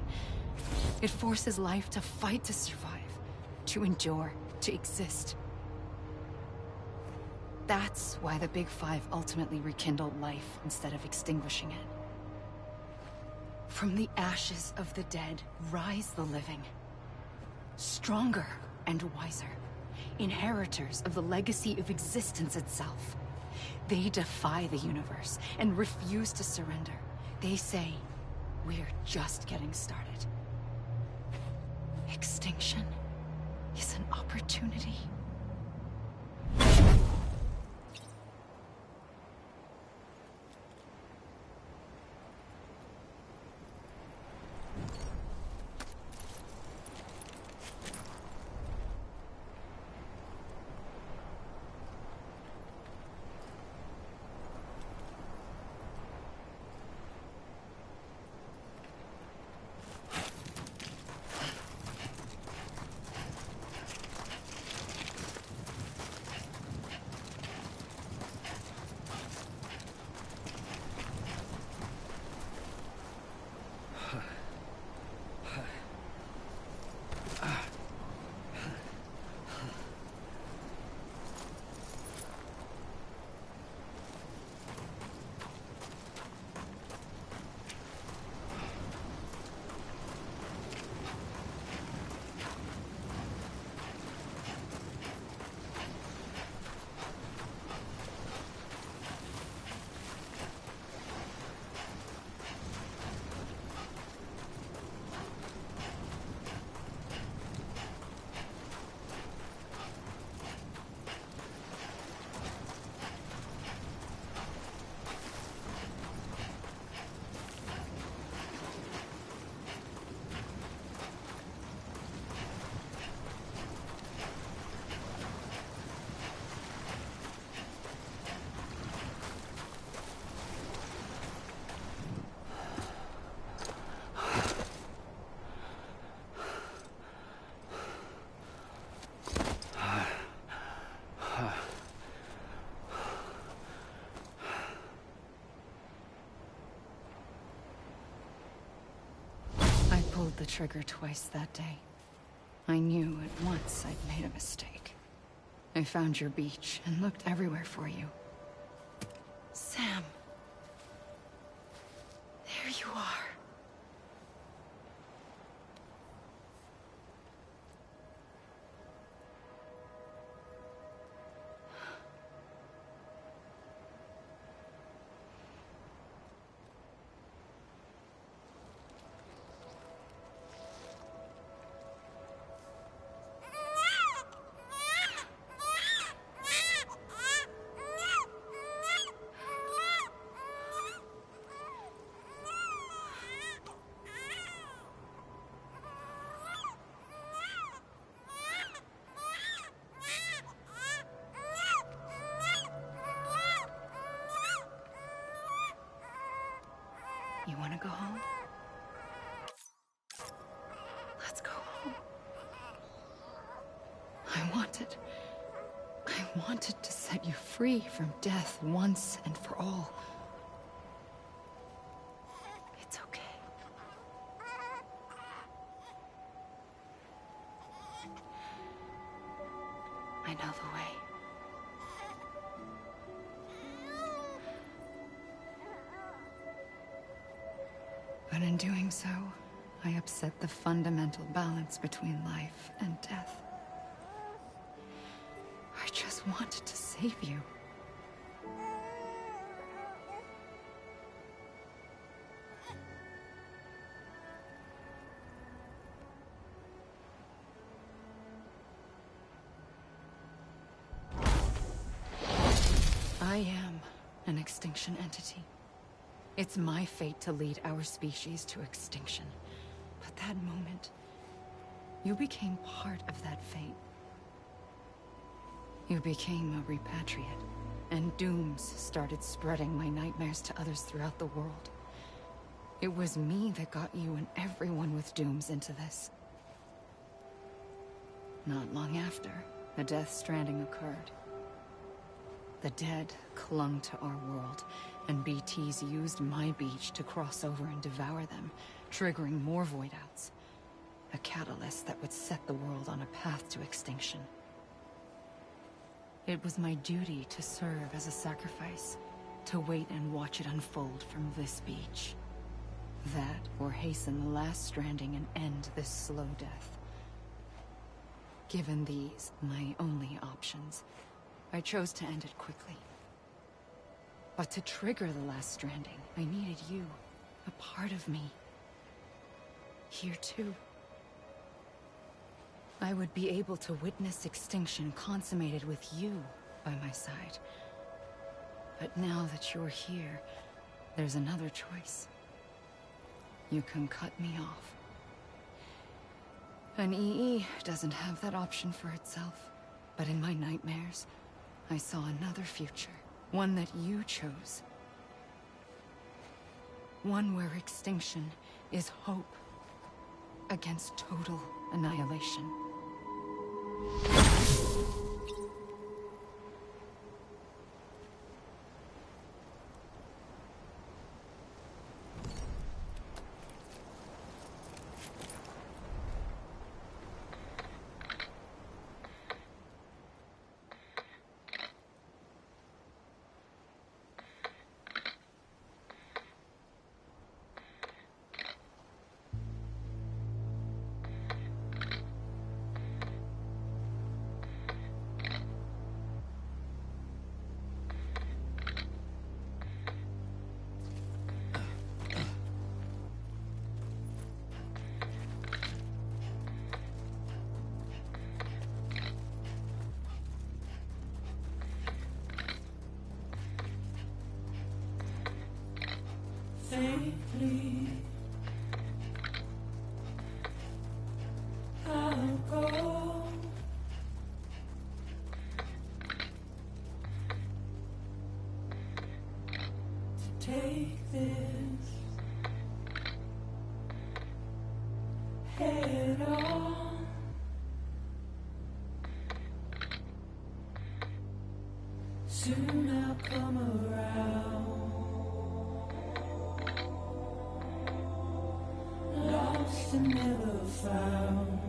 It forces life to fight to survive, to endure, to exist. That's why the Big Five ultimately rekindled life instead of extinguishing it. From the ashes of the dead rise the living. Stronger and wiser. Inheritors of the legacy of existence itself. They defy the universe and refuse to surrender. They say, we're just getting started. Extinction is an opportunity. trigger twice that day. I knew at once I'd made a mistake. I found your beach and looked everywhere for you. Sam. There you are. You want to go home? Let's go home. I wanted to set you free from death once and for all. It's okay. I know the way. But in doing so, I upset the fundamental balance between life and death. I just wanted to save you. I am an extinction entity. It's my fate to lead our species to extinction. But that moment, you became part of that fate. You became a repatriate, and dooms started spreading my nightmares to others throughout the world. It was me that got you and everyone with dooms into this. Not long after, a death stranding occurred. The dead clung to our world, and BTs used my beach to cross over and devour them, triggering more void outs. A catalyst that would set the world on a path to extinction. It was my duty to serve as a sacrifice, to wait and watch it unfold from this beach. That, or hasten the last stranding and end this slow death. Given these, my only options, I chose to end it quickly. But to trigger the last stranding, I needed you, a part of me. Here too. I would be able to witness extinction consummated with you by my side. But now that you're here, there's another choice. You can cut me off. An EE doesn't have that option for itself. But in my nightmares, I saw another future. One that you chose. One where extinction is hope against total annihilation. Safely, I'll go. To take this head on. Soon I'll come around. Long lost and never found.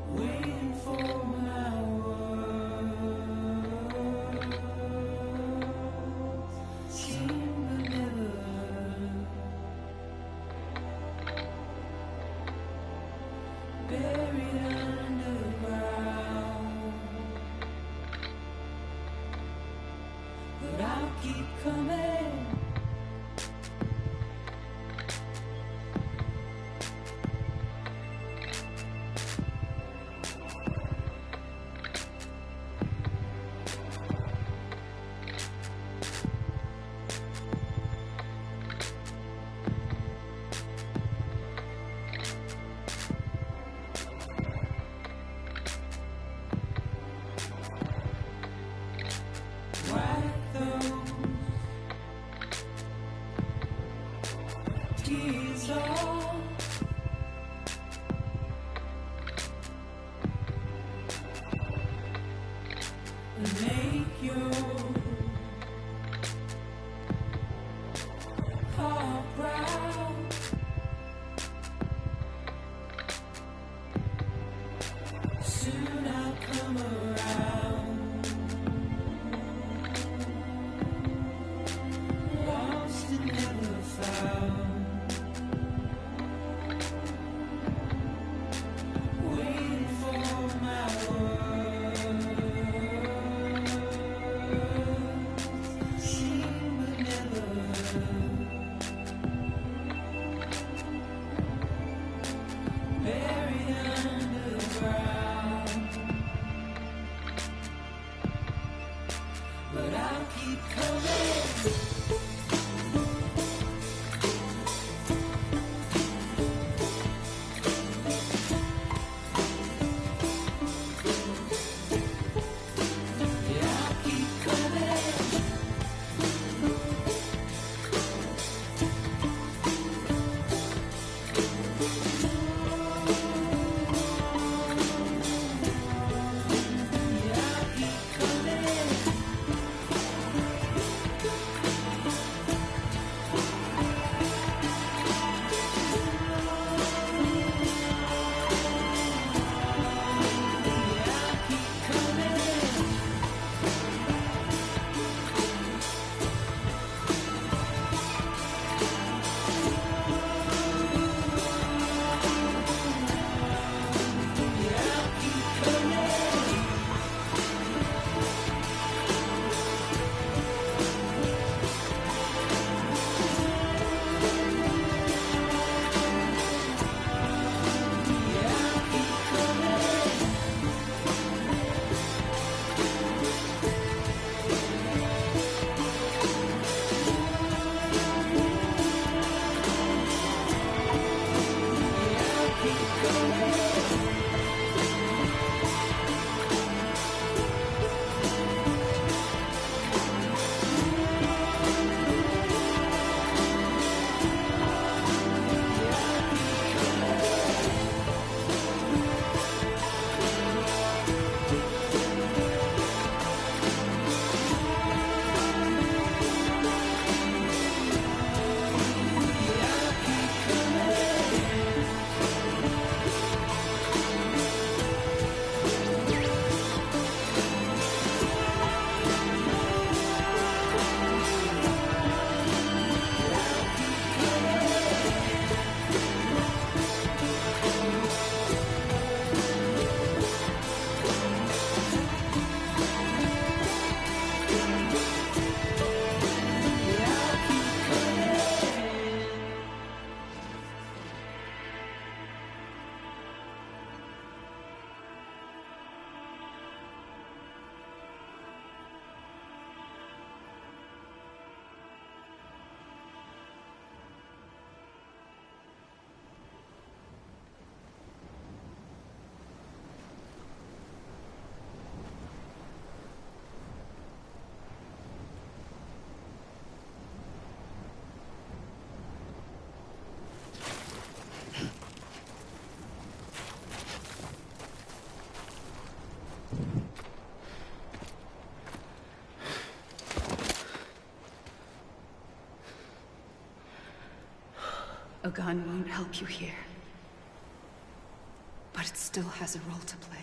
Waiting for my words, seen but never heard. Buried underground, but I'll keep coming. A gun won't help you here. But it still has a role to play.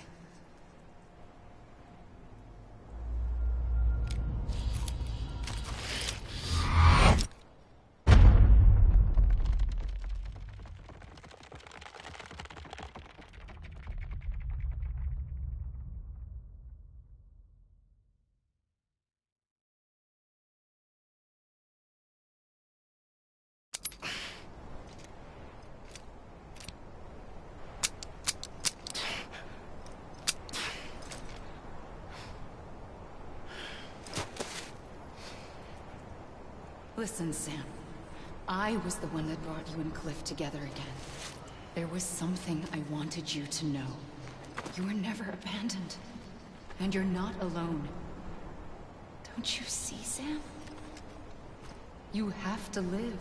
Listen, Sam. I was the one that brought you and Cliff together again. There was something I wanted you to know. You were never abandoned. And you're not alone. Don't you see, Sam? You have to live.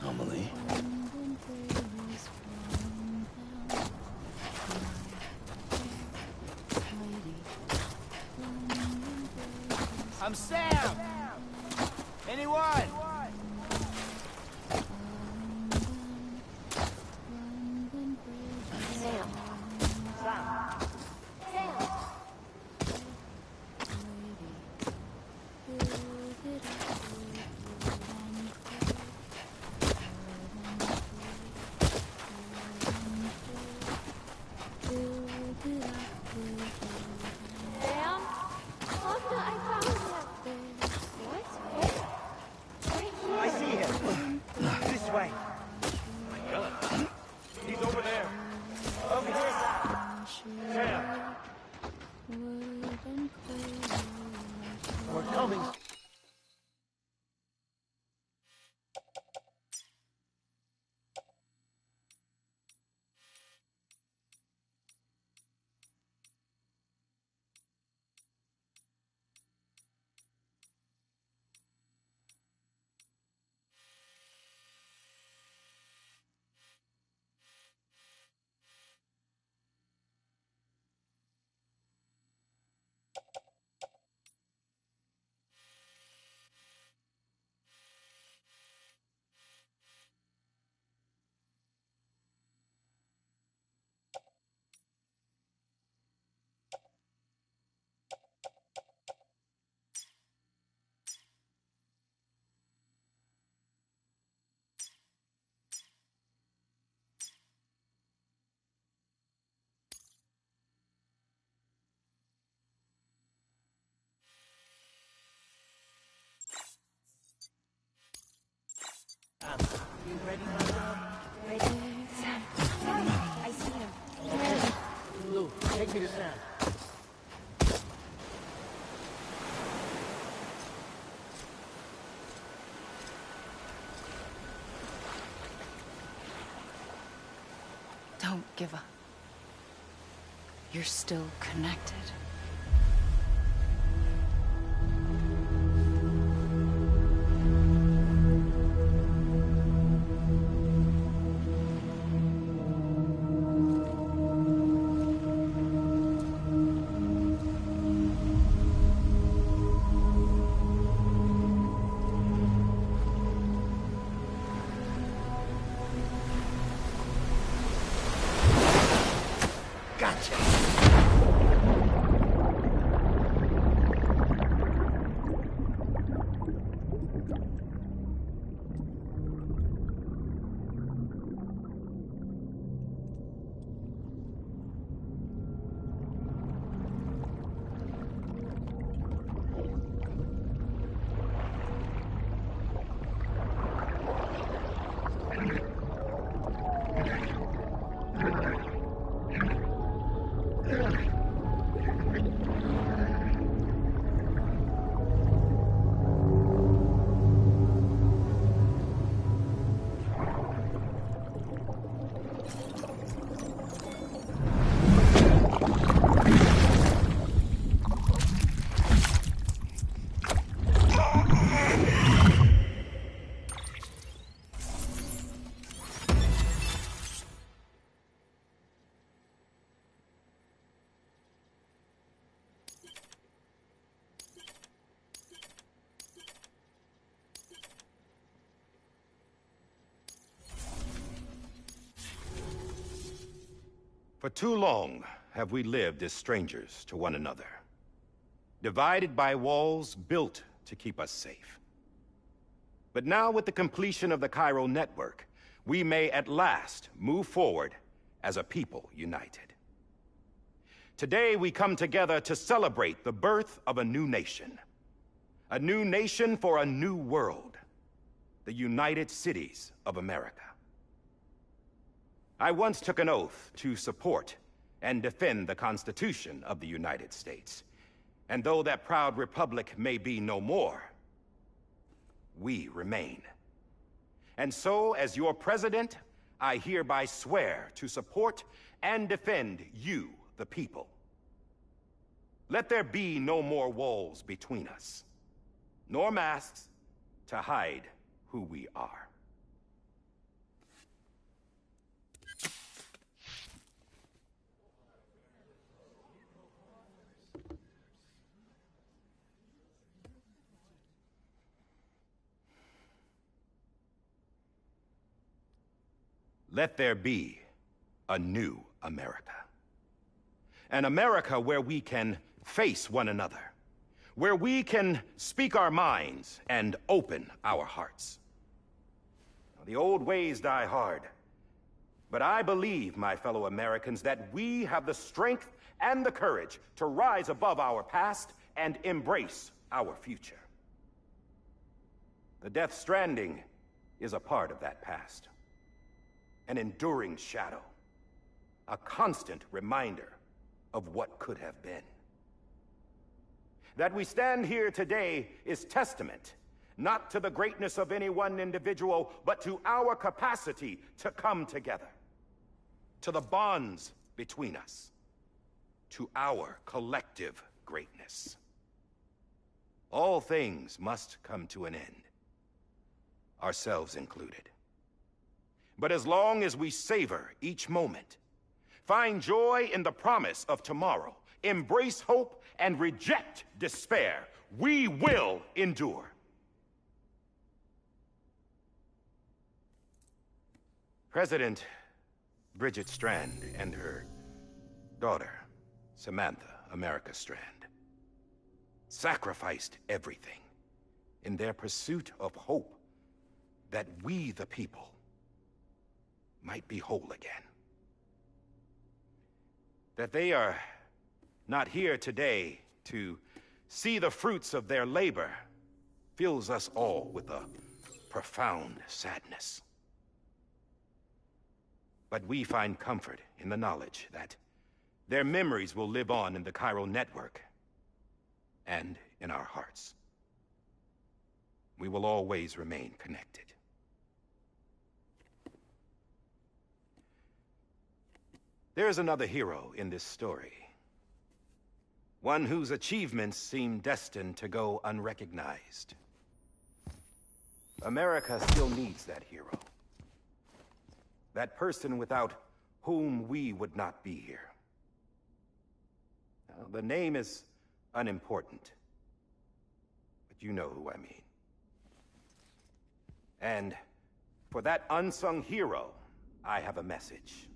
Amelie. I'm Sam! Anyone? I see him. This way. He's over there. Over here. Sam! We're coming. You ready, my love? Ready? Sam. I see him. Okay. Lou, take me to Sam. Don't give up. You're still connected. Gotcha. For too long have we lived as strangers to one another, divided by walls built to keep us safe. But now, with the completion of the Chiral network, we may at last move forward as a people united. Today, we come together to celebrate the birth of a new nation. A new nation for a new world. The United Cities of America. I once took an oath to support and defend the Constitution of the United States. And though that proud republic may be no more, we remain. And so, as your president, I hereby swear to support and defend you, the people. Let there be no more walls between us, nor masks to hide who we are. Let there be a new America. An America where we can face one another, where we can speak our minds and open our hearts. The old ways die hard, but I believe, my fellow Americans, that we have the strength and the courage to rise above our past and embrace our future. The Death Stranding is a part of that past. An enduring shadow, a constant reminder of what could have been. That we stand here today is testament, not to the greatness of any one individual, but to our capacity to come together, to the bonds between us, to our collective greatness. All things must come to an end, ourselves included. But as long as we savor each moment, find joy in the promise of tomorrow, embrace hope, and reject despair, we will endure. President Bridget Strand and her daughter, Samantha America Strand, sacrificed everything in their pursuit of hope that we, the people, might be whole again. That they are not here today to see the fruits of their labor fills us all with a profound sadness. But we find comfort in the knowledge that their memories will live on in the Chiral network and in our hearts. We will always remain connected. There is another hero in this story. One whose achievements seem destined to go unrecognized. America still needs that hero. That person without whom we would not be here. Now, the name is unimportant, but you know who I mean. And for that unsung hero, I have a message.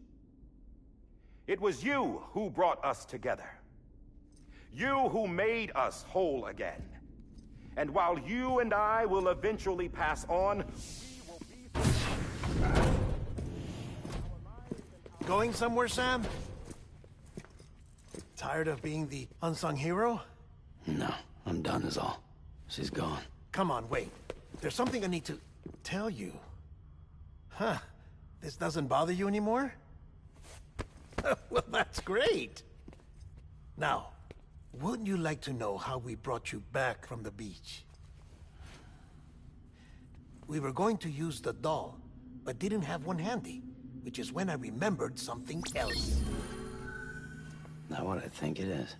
It was you who brought us together. You who made us whole again. And while you and I will eventually pass on, we will be... Going somewhere, Sam? Tired of being the unsung hero? No, I'm done is all. She's gone. Come on, wait. There's something I need to tell you. Huh. This doesn't bother you anymore? Well, that's great. Now, wouldn't you like to know how we brought you back from the beach? We were going to use the doll, but didn't have one handy, which is when I remembered something else. Not what I think it is.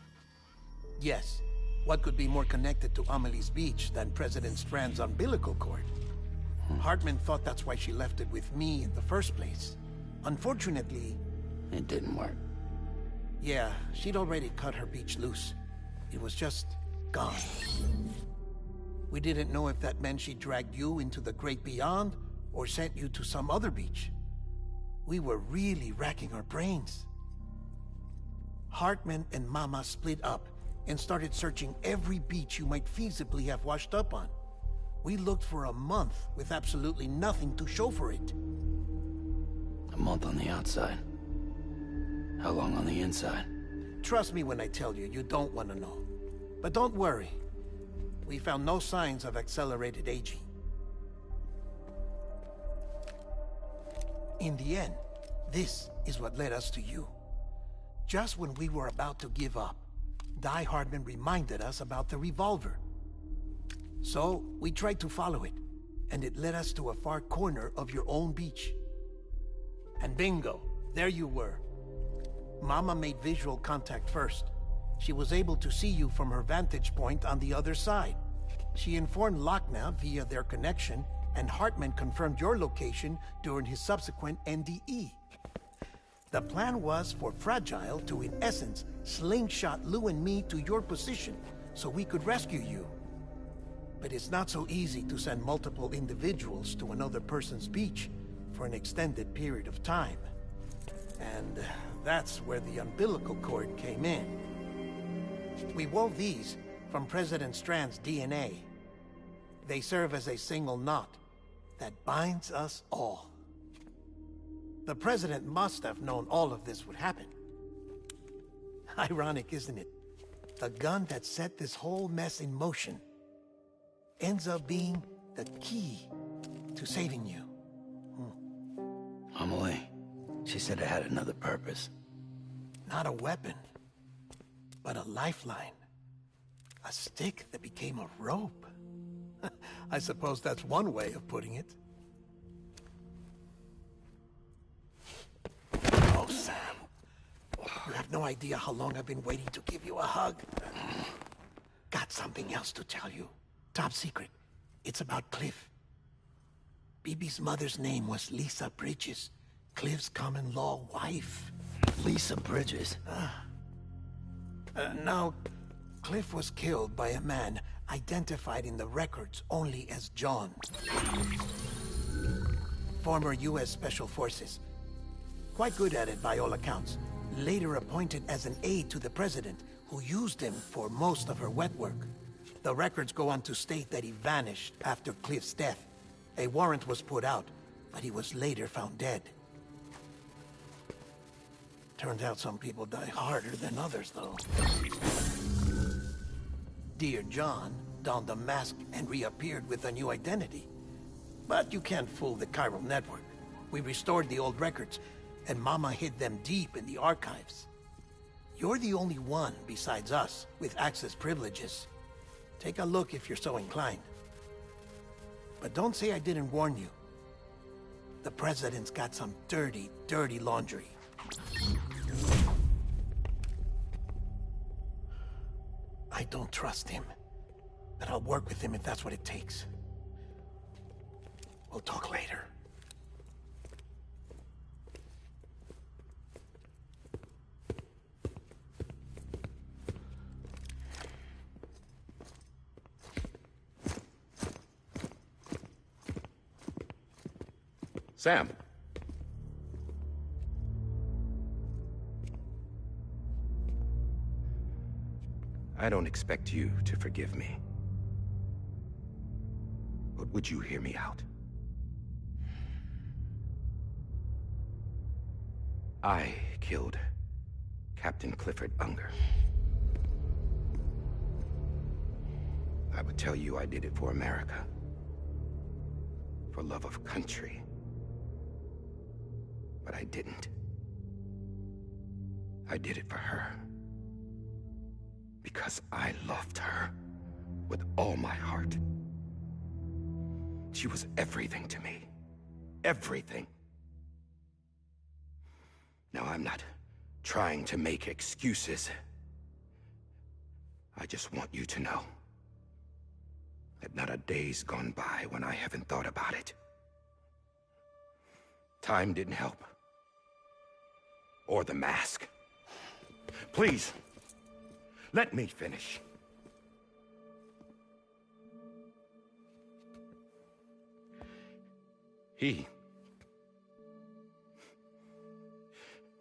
Yes. What could be more connected to Amelie's beach than President Strand's umbilical cord? Hartman thought that's why she left it with me in the first place. Unfortunately... It didn't work. Yeah, she'd already cut her beach loose. It was just gone. We didn't know if that meant she dragged you into the great beyond, or sent you to some other beach. We were really racking our brains. Hartman and Mama split up and started searching every beach you might feasibly have washed up on. We looked for a month with absolutely nothing to show for it. A month on the outside. How long on the inside? Trust me when I tell you, you don't want to know. But don't worry. We found no signs of accelerated aging. In the end, this is what led us to you. Just when we were about to give up, Die Hardman reminded us about the revolver. So, we tried to follow it, and it led us to a far corner of your own beach. And bingo, there you were. Mama made visual contact first. She was able to see you from her vantage point on the other side. She informed Lochner via their connection, and Hartman confirmed your location during his subsequent NDE. The plan was for Fragile to, in essence, slingshot Lou and me to your position so we could rescue you. But it's not so easy to send multiple individuals to another person's beach for an extended period of time. And that's where the umbilical cord came in. We wove these from President Strand's DNA. They serve as a single knot that binds us all. The President must have known all of this would happen. Ironic, isn't it? The gun that set this whole mess in motion ends up being the key to saving you. Amelie, she said it had another purpose. Not a weapon, but a lifeline. A stick that became a rope. I suppose that's one way of putting it. Oh, Sam. You have no idea how long I've been waiting to give you a hug. Got something else to tell you. Top secret. It's about Cliff. Bibi's mother's name was Lisa Bridges, Cliff's common-law wife. Lisa Bridges? Now, Cliff was killed by a man identified in the records only as John. Former U.S. Special Forces. Quite good at it by all accounts. Later appointed as an aide to the President, who used him for most of her wet work. The records go on to state that he vanished after Cliff's death. A warrant was put out, but he was later found dead. Turns out some people die harder than others, though. Dear John donned a mask and reappeared with a new identity. But you can't fool the chiral network. We restored the old records, and Mama hid them deep in the archives. You're the only one, besides us, with access privileges. Take a look if you're so inclined. But don't say I didn't warn you. The President's got some dirty, dirty laundry. I don't trust him, but I'll work with him if that's what it takes. We'll talk later. Sam. I don't expect you to forgive me. But would you hear me out? I killed Captain Clifford Unger. I would tell you I did it for America. For love of country. But I didn't. I did it for her. Because I loved her with all my heart. She was everything to me. Everything. Now, I'm not trying to make excuses. I just want you to know that not a day's gone by when I haven't thought about it. Time didn't help. Or the mask. Please, let me finish.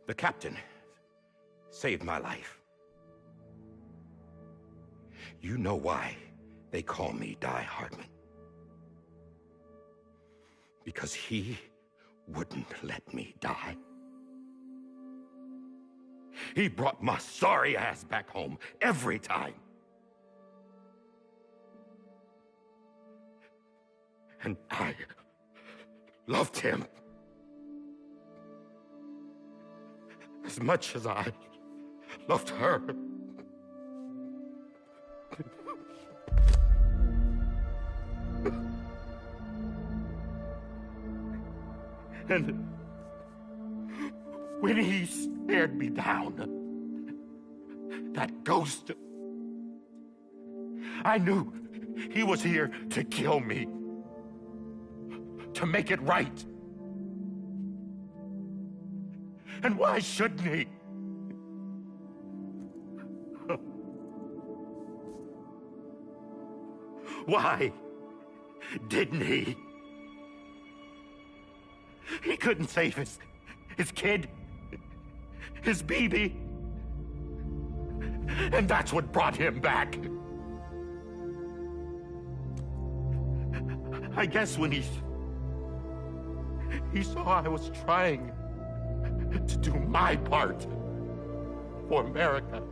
The captain, saved my life. You know why they call me Die Hardman. Because he wouldn't let me die. He brought my sorry ass back home every time. And I loved him as much as I loved her. And when he stared me down, that ghost, I knew he was here to kill me, to make it right. And why shouldn't he? Why didn't he? He couldn't save his kid, his baby. And that's what brought him back. I guess when he saw I was trying to do my part for America,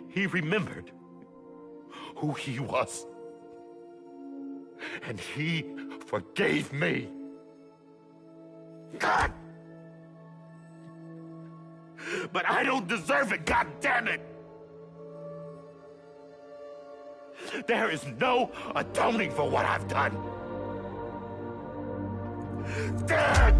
he remembered who he was. And he forgave me. God! But I don't deserve it, God damn it! There is no atoning for what I've done. God!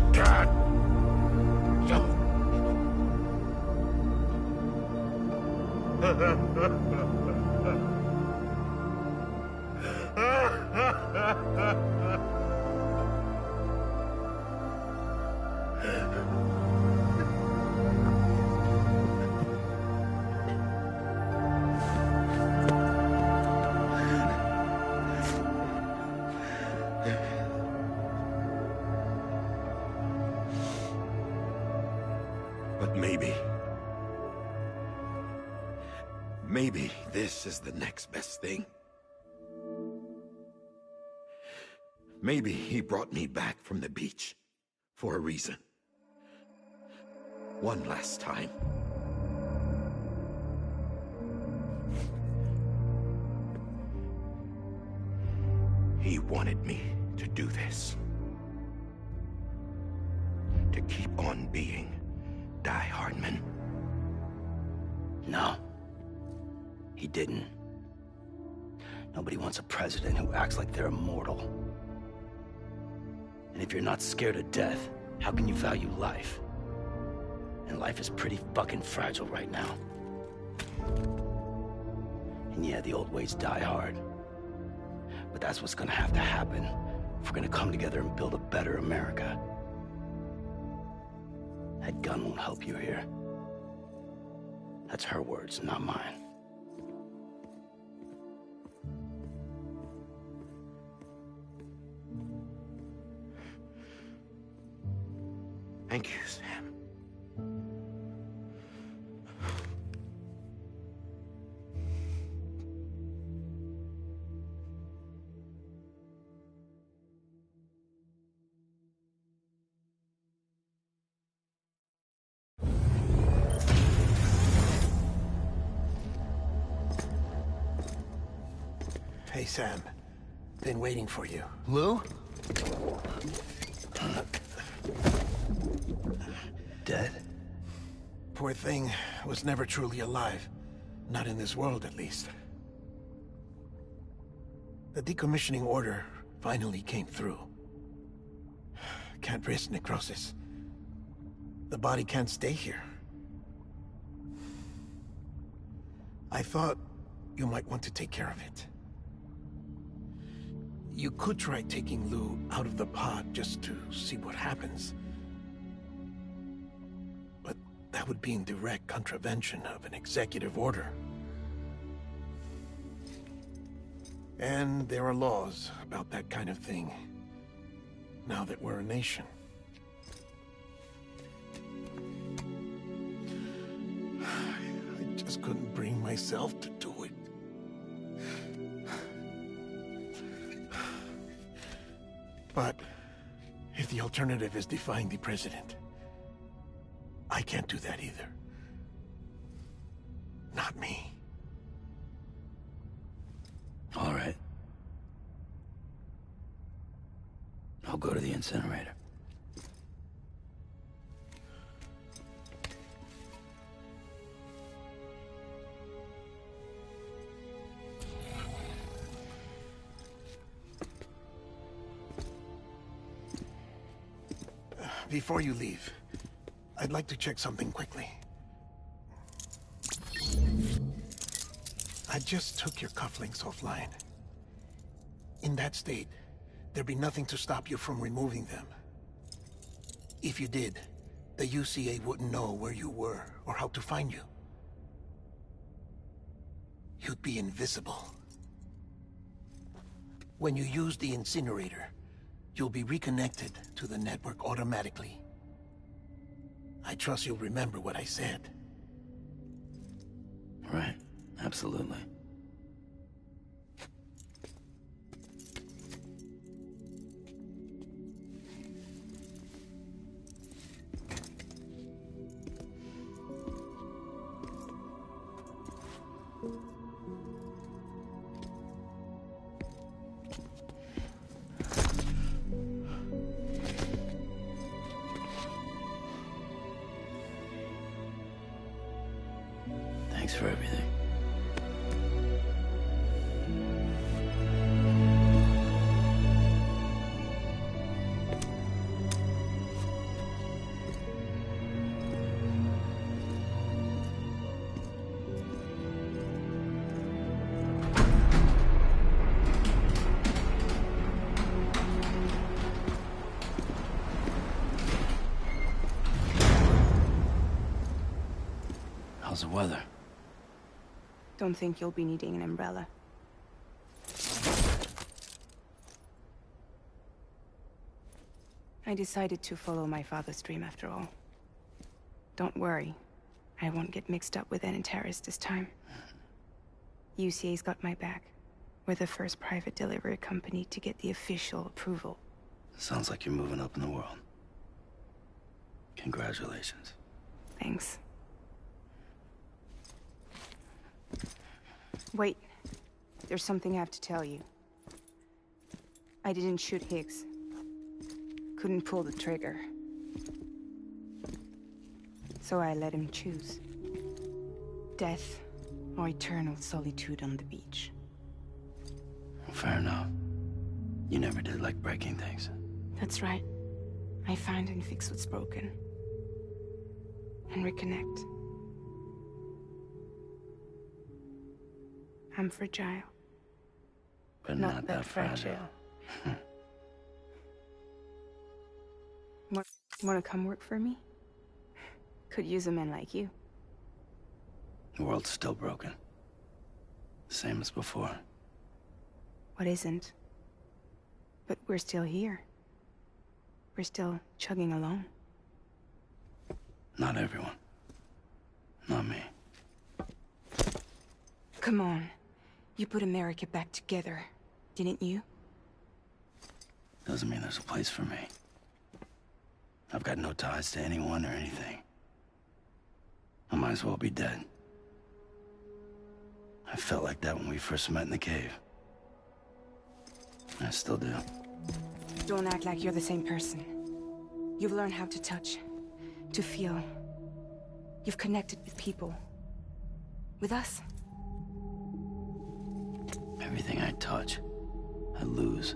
But maybe this is the next best thing. Maybe he brought me back from the beach for a reason. One last time. He wanted me to do this. To keep on being Die Hardman. No. He didn't. Nobody wants a president who acts like they're immortal. And if you're not scared of death, how can you value life? And life is pretty fucking fragile right now. And yeah, the old ways die hard. But that's what's gonna have to happen if we're gonna come together and build a better America. That gun won't help you here. That's her words, not mine. Thank you, Sam. Hey, Sam. Been waiting for you. Lou? Dead? Poor thing was never truly alive. Not in this world, at least. The decommissioning order finally came through. Can't risk necrosis. The body can't stay here. I thought you might want to take care of it. You could try taking Lou out of the pod just to see what happens. But that would be in direct contravention of an executive order. And there are laws about that kind of thing, now that we're a nation. just couldn't bring myself to do it. But if the alternative is defying the president, I can't do that either. Not me. All right. I'll go to the incinerator. Before you leave, I'd like to check something quickly. I just took your cufflinks offline. In that state, there'd be nothing to stop you from removing them. If you did, the UCA wouldn't know where you were or how to find you. You'd be invisible. When you use the incinerator, you'll be reconnected to the network automatically. I trust you'll remember what I said. Right. Absolutely. Thanks for everything. How's the weather? Don't think you'll be needing an umbrella. I decided to follow my father's dream after all. Don't worry. I won't get mixed up with any terrorists this time. UCA's got my back. We're the first private delivery company to get the official approval. Sounds like you're moving up in the world. Congratulations. Thanks. Wait. There's something I have to tell you. I didn't shoot Higgs. Couldn't pull the trigger. So I let him choose. Death or eternal solitude on the beach. Fair enough. You never did like breaking things. That's right. I find and fix what's broken. And reconnect. I'm fragile. But not that fragile. Want to come work for me? Could use a man like you. The world's still broken. Same as before. What isn't? But we're still here. We're still chugging along. Not everyone. Not me. Come on. You put America back together, didn't you? Doesn't mean there's a place for me. I've got no ties to anyone or anything. I might as well be dead. I felt like that when we first met in the cave. I still do. Don't act like you're the same person. You've learned how to touch, to feel. You've connected with people. With us. Everything I touch, I lose.